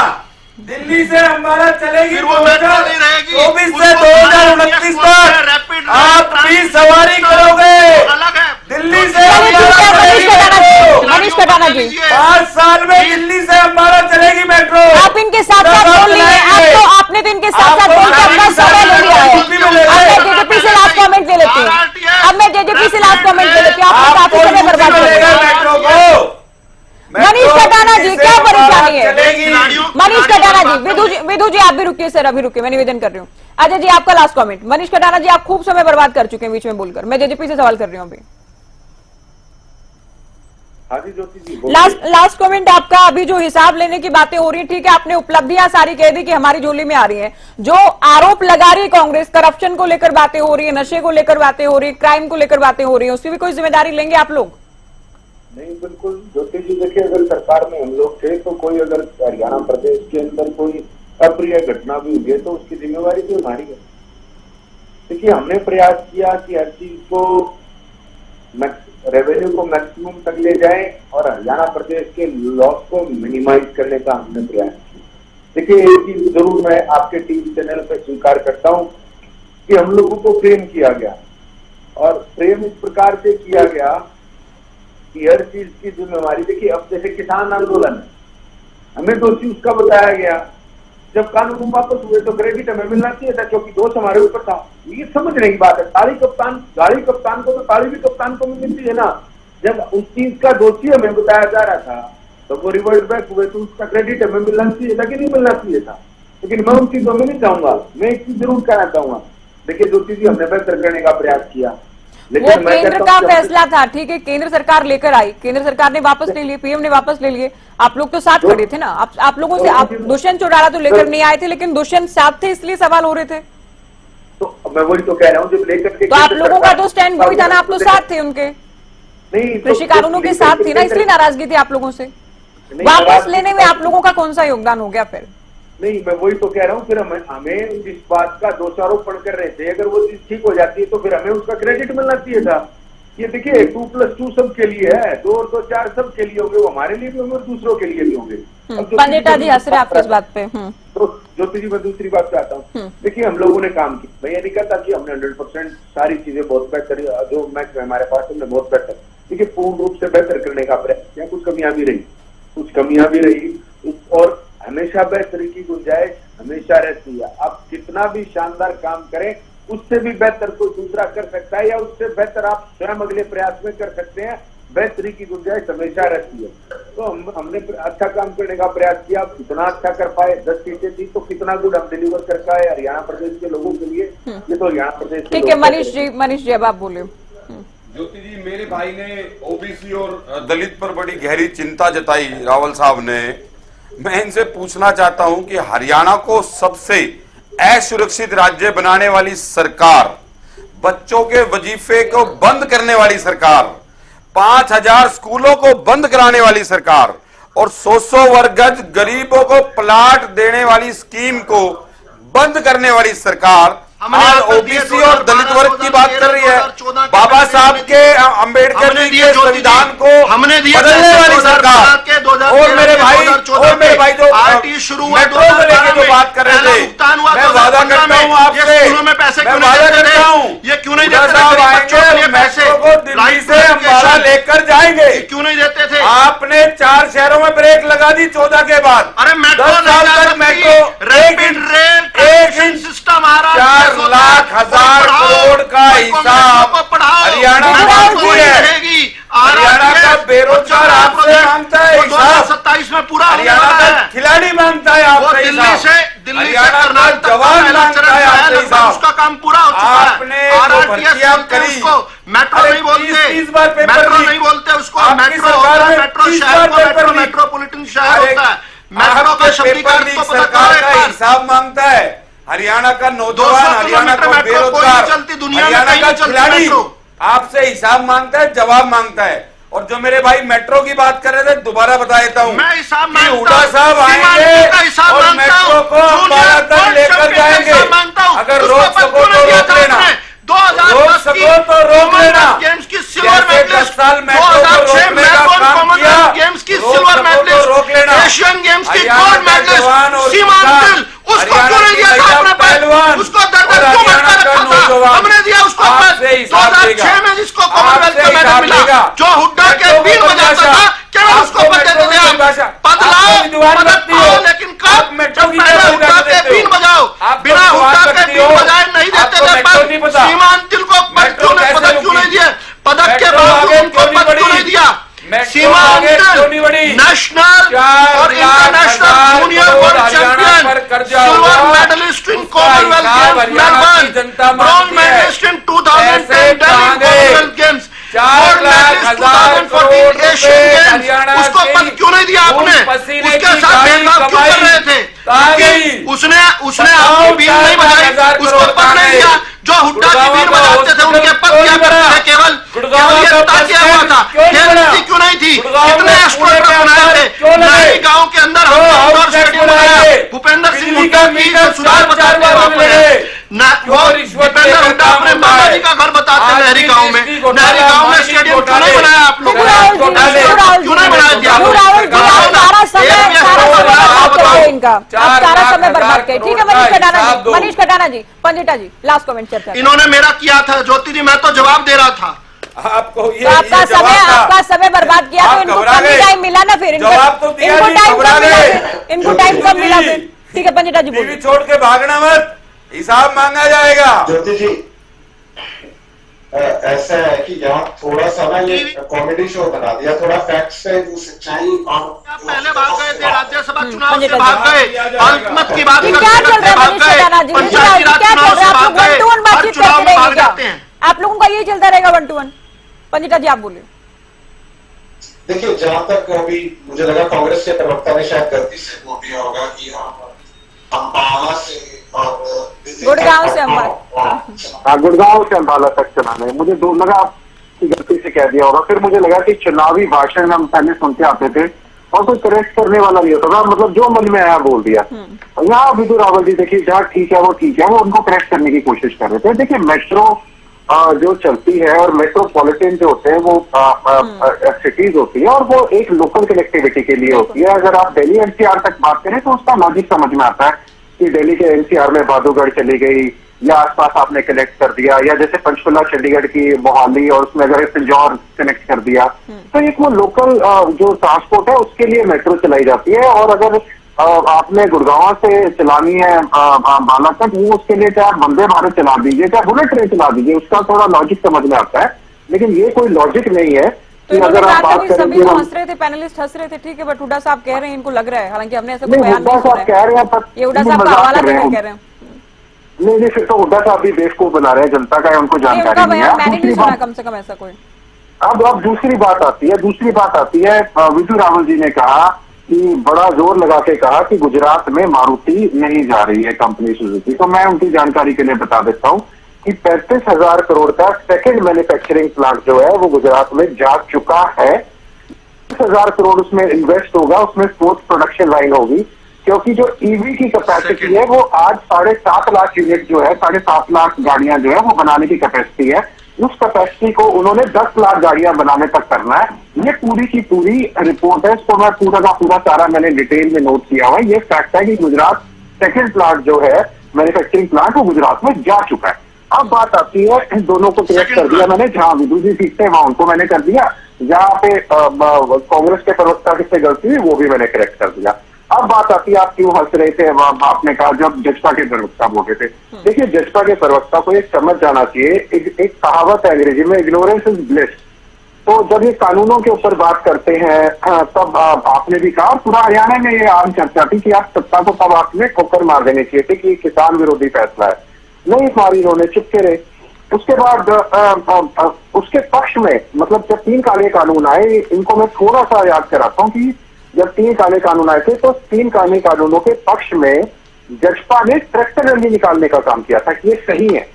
दिल्ली से अंबाला चलेगी, 24 से 2029 तक आप भी सवारी करोगे। दिल्ली से मनीष कटाना जी 5 साल में दिल्ली से अंबाला चलेगी मेट्रो। आप इनके साथ साथ बोल रही हैं, आपने तो इनके साथ साथ बोल के अपना समय ले लिया है। अब मैं जेजेपी से लास्ट कमेंट ले लेती हूँ, आपने काफी समय बर्बाद कर दिया मेट्रो को। मनीष कटाना जी क्या परेशानी है? मनीष कटाना जी, विदु मधु जी आप भी रुकिए सर, अभी रुकिए, मैं निवेदन कर रही हूँ। अजय जी आपका लास्ट कमेंट। मनीष कटाना जी आप खूब समय बर्बाद कर चुके हैं बीच में बोलकर, मैं जेजेपी से सवाल कर रही हूँ अभी। हाँ जी ज्योति जी, लास्ट कमेंट आपका। अभी जो हिसाब लेने की बातें हो रही है, ठीक है आपने उपलब्धियां सारी कह दी कि हमारी झोली में आ रही है, जो आरोप लगा रही है कांग्रेस, करप्शन को लेकर बातें हो रही है, नशे को लेकर बातें हो रही है, क्राइम को लेकर बातें हो रही है, उसकी भी कोई जिम्मेदारी लेंगे आप लोग? नहीं बिल्कुल ज्योति जी, देखिए अगर सरकार में हम लोग थे तो कोई अगर हरियाणा प्रदेश के अंदर कोई अप्रिय घटना भी हुई है तो उसकी जिम्मेवारी भी हमारी है। देखिए हमने प्रयास किया कि हर चीज को रेवेन्यू को मैक्सिमम तक ले जाए और हरियाणा प्रदेश के लॉस को मिनिमाइज करने का हमने प्रयास किया। देखिए एक चीज जरूर मैं आपके टीवी चैनल पे स्वीकार करता हूं कि हम लोगों को फ्रेम किया गया, और फ्रेम इस प्रकार से किया गया कि हर चीज की जिम्मेवारी, देखिए अब जैसे किसान आंदोलन हमें दोषी उसका बताया गया, जब कानून वापस हुए तो क्रेडिट हमें मिलना चाहिए था क्योंकि दोष हमारे ऊपर था। ये समझने की बात है, गाड़ी कप्तान को तो ताली भी कप्तान को मिलती है ना। जब उस चीज का दोषी हमें बताया जा रहा था तो वो रिवर्ट बैक हुए तो उसका क्रेडिट हमें मिलना चाहिए था कि नहीं मिलना चाहिए था। लेकिन मैं उन चीजों में नहीं चाहूंगा। मैं एक चीज जरूर कहना चाहूंगा, देखिए जो चीजें हमने बेहतर करने का प्रयास किया, वो केंद्र का फैसला था, ठीक है, केंद्र सरकार लेकर आई, केंद्र सरकार ने वापस ले लिए, पीएम ने वापस ले लिए, आप लोग तो साथ खड़े थे ना। आप लोगों से आप दुष्यंत चौटाला तो लेकर नहीं आए थे, लेकिन दुष्यंत साथ थे इसलिए सवाल हो रहे थे। तो मैं वही तो कह रहा हूँ, जब लेकर के तो आप लोगों का तो स्टैंड वही था ना, आप लोग साथ थे उनके, नहीं कृषि कानूनों के साथ थी ना, इसलिए नाराजगी थी आप लोगों से। वापस लेने में आप लोगों का कौन सा योगदान हो गया फिर? नहीं मैं वही तो कह रहा हूँ, फिर हमें जिस बात का दोषारोपण कर रहे थे, अगर वो चीज ठीक हो जाती है तो फिर हमें उसका क्रेडिट मिलना चाहिए था। ये देखिए 2+2 सबके लिए है, 2 और 2 4 सबके लिए होंगे, वो हमारे लिए भी होंगे और दूसरों के लिए भी होंगे। पंडिता जी हंस रहे आपकी इस बात पे। तो ज्योति जी मैं दूसरी बात चाहता हूँ, देखिए हम लोगों ने काम किया, मैं ये नहीं कहता कि हमने 100% सारी चीजें बहुत बेहतर, जो मैच हमारे पास हमने बहुत बेहतर, देखिए पूर्ण रूप से बेहतर करने का प्रयास किया, कुछ कमियां भी रही और हमेशा बेहतरी की गुंजाइश हमेशा रहती है। आप कितना भी शानदार काम करें उससे भी बेहतर कोई दूसरा कर सकता है, या उससे बेहतर आप स्वयं अगले प्रयास में कर सकते हैं, बेहतरी की गुंजाइश हमेशा रहती है। तो हमने अच्छा काम करने का प्रयास किया, कितना अच्छा कर पाए, 10 सीटें थी तो कितना गुड हम डिलीवर कर पाए हरियाणा प्रदेश के लोगों के लिए। ये तो हरियाणा प्रदेश के ठीक है मनीष जी अब आप बोले। ज्योति जी, मेरे भाई ने ओबीसी और दलित पर बड़ी गहरी चिंता जताई, रावल साहब ने। मैं इनसे पूछना चाहता हूं कि हरियाणा को सबसे असुरक्षित राज्य बनाने वाली सरकार, बच्चों के वजीफे को बंद करने वाली सरकार, 5000 स्कूलों को बंद कराने वाली सरकार और 100 वर्ग गज गरीबों को प्लाट देने वाली स्कीम को बंद करने वाली सरकार आज ओबीसी और दलित वर्ग की बात कर रही है। बाबा साहब के अंबेडकर जी के संविधान को बदलने वाली सरकार। और मेरे भाई जो मेट्रो को लेकर जो बात कर रहे थे, मैं वादा करता हूँ आपसे, मैं वादा करता हूँ ये क्यों नहीं देते थे मेट्रो को दिल्ली से अम्बाला लेकर जाएंगे, क्यों नहीं देते थे? आपने 4 शहरों में ब्रेक लगा दी 14 के बाद। अरे 10 साल तक मेट्रो सिस्टम आ रहा है, 4 लाख हजार करोड़ का हिसाब हरियाणा हरियाणा का बेरोजगार आपसे मांगता है हिसाब, 27 में पूरा हरियाणा का खिलाड़ी मांगता है आपसे हिसाब, हरियाणा का जवान मांगता है आपसे हिसाब। उसका काम पूरा हो चुका है। आपने भर्तियां करी, मेट्रो नहीं बोलते, मेट्रो नहीं बोलते उसको, मेट्रो होता है मेट्रो शहर को, मेट्रो मेट्रोपॉलिटन शहर होता है, मेट्रो का शब्दीकरण को सरकार का हिसाब मांगता है। हरियाणा का नौजवान, हरियाणा का बेरोजगार, हरियाणा का खिलाड़ी आपसे हिसाब मांगता है, जवाब मांगता है। और जो मेरे भाई मेट्रो की बात कर रहे थे, दोबारा बता देता हूँ, हुड्डा साहब आएंगे और मेट्रो को अम्बाला तक लेकर जाएंगे। अगर रोक सको तो रोक लेना, रोक सको तो रोक लेना। जैसे 10 साल मेट्रो को रोकने का काम किया, रोक लेना। एशियन गेम्स की हरियाणा गोल्ड का मेडलिस्ट जवान और सीमांचल, उसको क्यों नहीं दिया था आपने पहलवान, उसको दर-दर क्यों मटका रखा था? हमने दिया उसको 2006 में जिसको कॉमनवेल्थ का मेडल मिला, जो हुड्डा के बीन बजाता था, क्या उसको पद देते थे आप? पद लाओ, लेकिन कब? जब पहले हुड्डा के बीन बजाओ, बिना हुड्डा के बीन बजाए नहीं देते थे पद। सीमांचल को पद क्यों नहीं दिए? पदक के बावजूद उनको पद क्यों नहीं दिया? सीमांकन नेशनल और international junior world champion, silver medallist in Commonwealth Games Melbourne, bronze medallist in 2010 Commonwealth Games, gold medallist 2014 Asian Games, उसको पद क्यों नहीं दिया आपने? उसके साथ भेदभाव क्यों कर रहे थे? उसने आपकी बीन नहीं बजाई, उसको पद नहीं दिया। जो हुड्डा की बीन बजाते थे उनके पद क्या करते थे? केवल ये किया हुआ था, खेल नीति क्यों नहीं थी? कितने एस्ट्रोनॉट बनाए थे? नई गांव के अंदर हमने इंडोर स्टेडियम बनाया, भूपेंद्र सिंह हुड्डा की सुधार बताते हैं वहां पर। भूपेंद्र हुड्डा अपने मामा जी का घर बताते हैं नहरी गांव में। नहरी गांव में स्टेडियम क्यों नहीं बनाया आप लोगों ने? क्यों नहीं बनाया दिया? सारा समय बर्बाद किया। ठीक है मनीष कटाना जी, पंजिटा जी, लास्ट कमेंट चर्चा। इन्होंने मेरा किया था ज्योति जी, मैं तो जवाब दे रहा था आपको। ये आपका समय बर्बाद किया तो इनको कम टाइम मिला ना, फिर इनको टाइम कम मिला फिर। ठीक है पंजिटा जी, टीवी छोड़ के भागना मत, हिसाब मांगा जाएगा। ज्योति जी ऐसा है कि यहाँ थोड़ा सा ना ये कॉमेडी शो बना दिया, थोड़ा फैक्ट्स से वो सच्चाई। और पहले भाग गए थे राज्यसभा चुनाव से, भाग गए अल्पमत की बात क्या चल रहा है मनीष कटाना जी? क्या चल रहा है? आप लोग 1-to-1 बातचीत करते रहेंगे क्या? आप लोगों का यही चलता रहेगा 1-to-1? पंजिटा जी आप बोलिए। देखिए जहां तक अभी मुझे लगा कांग्रेस के प्रवक्ता ने शायद गलती से वो दिया होगा कि अम्बाला से और गुड़गांव से अम्बाला, गुड़गांव से अम्बाला तक चलाना है। मुझे लगा कि गलती से कह दिया होगा। फिर मुझे लगा कि चुनावी भाषण हम पहले सुनते आते थे और कोई करेक्ट करने वाला नहीं होता था, मतलब जो मन में आया बोल दिया। यहाँ विधु रावल जी देखिए जहाँ ठीक है वो ठीक है, वो उनको करेक्ट करने की कोशिश कर रहे थे। देखिए मेट्रो जो चलती है और मेट्रोपॉलिटन जो होते हैं वो सिटीज होती है और वो एक लोकल कनेक्टिविटी के लिए होती है। अगर आप दिल्ली एनसीआर तक बात करें तो उसका लॉजिक समझ में आता है कि दिल्ली के एनसीआर में बादूगढ़ चली गई या आसपास आपने कनेक्ट कर दिया, या जैसे पंचकुला चंडीगढ़ की मोहाली और उसमें अगर पिंजौर कनेक्ट कर दिया, तो एक वो लोकल जो ट्रांसपोर्ट है उसके लिए मेट्रो चलाई जाती है। और अगर आपने गुड़गांव से चलानी है अम्बाला तक, वो उसके लिए चाहे वंदे भारत चला दीजिए चाहे बुलेट ट्रेन चला दीजिए, उसका थोड़ा लॉजिक समझ में आता है। लेकिन ये कोई लॉजिक नहीं है तो अगर आप बात करें, सभी हंस रहे थे, पैनलिस्ट हंस रहे थे, ठीक है, बट हुड्डा साहब कह रहे हैं इनको लग रहा है, हालांकि हमने ऐसा कोई बयान नहीं सुना है। कह रहे हैं ये हुड्डा साहब का हवाला देकर कह रहे हैं। नहीं फिर तो हुड्डा साहब भी बेवकूफ बना रहे हैं, जनता का है, उनको जानकारी नहीं है। मैंने नहीं सुना कम से कम ऐसा कोई। अब दूसरी बात आती है विधु रावल जी ने कहा कि बड़ा जोर लगा के कहा कि गुजरात में मारुति नहीं जा रही है कंपनी सुजुकी। तो मैं उनकी जानकारी के लिए बता देता हूँ कि 35,000 करोड़ का सेकंड मैन्युफैक्चरिंग प्लांट जो है वो गुजरात में जा चुका है। 30,000 करोड़ उसमें इन्वेस्ट होगा, उसमें फोर्थ प्रोडक्शन लाइन होगी, क्योंकि जो ईवी की कैपेसिटी है वो आज 7.5 लाख यूनिट जो है, 7.5 लाख गाड़ियां जो है वो बनाने की कैपेसिटी है। उस कैपेसिटी को उन्होंने 10 लाख गाड़ियां बनाने तक करना है। ये पूरी की पूरी रिपोर्ट है, इसको मैं पूरा का पूरा सारा मैंने डिटेल में नोट किया हुआ है। ये फैक्ट है कि गुजरात सेकेंड प्लांट जो है मैन्युफैक्चरिंग प्लांट वो गुजरात में जा चुका है। अब बात आती है, इन दोनों को करेक्ट कर दिया मैंने, जहां विधु जी ठीक थे वहां उनको मैंने कर दिया, जहां पे कांग्रेस के प्रवक्ता किससे गलती हुई वो भी मैंने करेक्ट कर दिया। अब बात आती है, आप क्यों हंस रहे थे, आपने कहा जब जजपा के प्रवक्ता बोले थे। देखिए जजपा के प्रवक्ता को एक समझ जाना चाहिए, एक कहावत है अंग्रेजी में, इग्नोरेंस इज ब्लिस। तो जब ये कानूनों के ऊपर बात करते हैं तब आपने भी कहा, पूरा हरियाणा में ये आम चर्चा थी कि आप सत्ता को तब आपने ठोकर मार देनी चाहिए थी कि किसान विरोधी फैसला है, नहीं मारी, इन्होंने चुपके रहे। उसके बाद उसके पक्ष में, मतलब जब 3 काले कानून आए, इनको मैं थोड़ा सा याद कराता हूँ कि जब 3 काले कानून आए थे तो 3 काले कानूनों के पक्ष में जजपा ने ट्रैक्टर रैली निकालने का काम किया था कि ये सही है।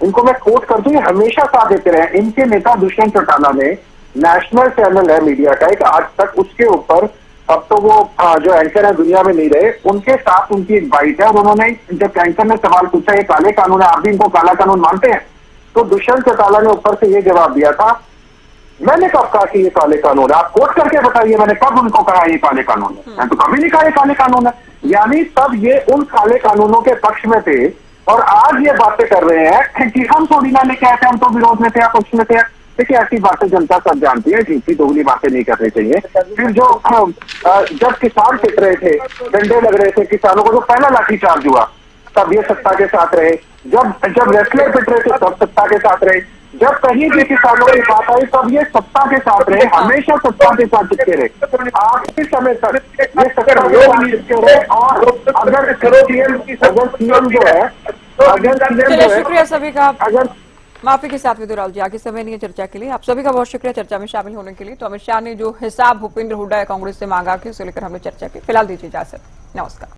इनको मैं कोट कर दूं, हमेशा साथ देते रहे। इनके नेता दुष्यंत चौटाला ने, नेशनल चैनल है मीडिया का एक आज तक, उसके ऊपर, अब तो वो जो एंकर है दुनिया में नहीं रहे, उनके साथ उनकी एक बाइट है और उन्होंने जब एंकर ने सवाल पूछा ये काले कानून है, आप भी इनको काला कानून मानते हैं, तो दुष्यंत चौटाला ने ऊपर से ये जवाब दिया था, मैंने कब कहा कि ये काले कानून है, आप कोट करके बताइए मैंने कब उनको कहा ये काले कानून है, मैं तो कभी नहीं कहा ये काले कानून है। यानी तब ये उन काले कानूनों के पक्ष में थे और आज ये बातें कर रहे हैं कि हम थोड़ी ना लेके आए थे, हम तो विरोध में थे या पक्ष में थे। देखिए ऐसी बातें जनता सब जानती है, झूठी दोगली बातें नहीं करनी चाहिए। फिर जो जब किसान पिट रहे थे, डंडे लग रहे थे किसानों को, जो पहला लाठीचार्ज हुआ तब ये सत्ता के साथ रहे, जब रेसलर पिट रहे थे तब सत्ता के साथ रहे, जब कहीं भी किसानों की बात आई तब ये सत्ता के साथ रहे, हमेशा सत्ता के साथ चिपके रहे, आखिरी समय तक ये सत्ता के साथ चिपके रहे। और अगर सीएम जो है, चलिए शुक्रिया सभी का। अगर माफी के साथ विदुराल जी, आगे समय नहीं है चर्चा के लिए। आप सभी का बहुत शुक्रिया चर्चा में शामिल होने के लिए। तो अमित शाह ने जो हिसाब भूपेंद्र हुड्डा कांग्रेस से मांगा कि उसे लेकर हमने चर्चा की। फिलहाल दीजिए इजाजत, नमस्कार।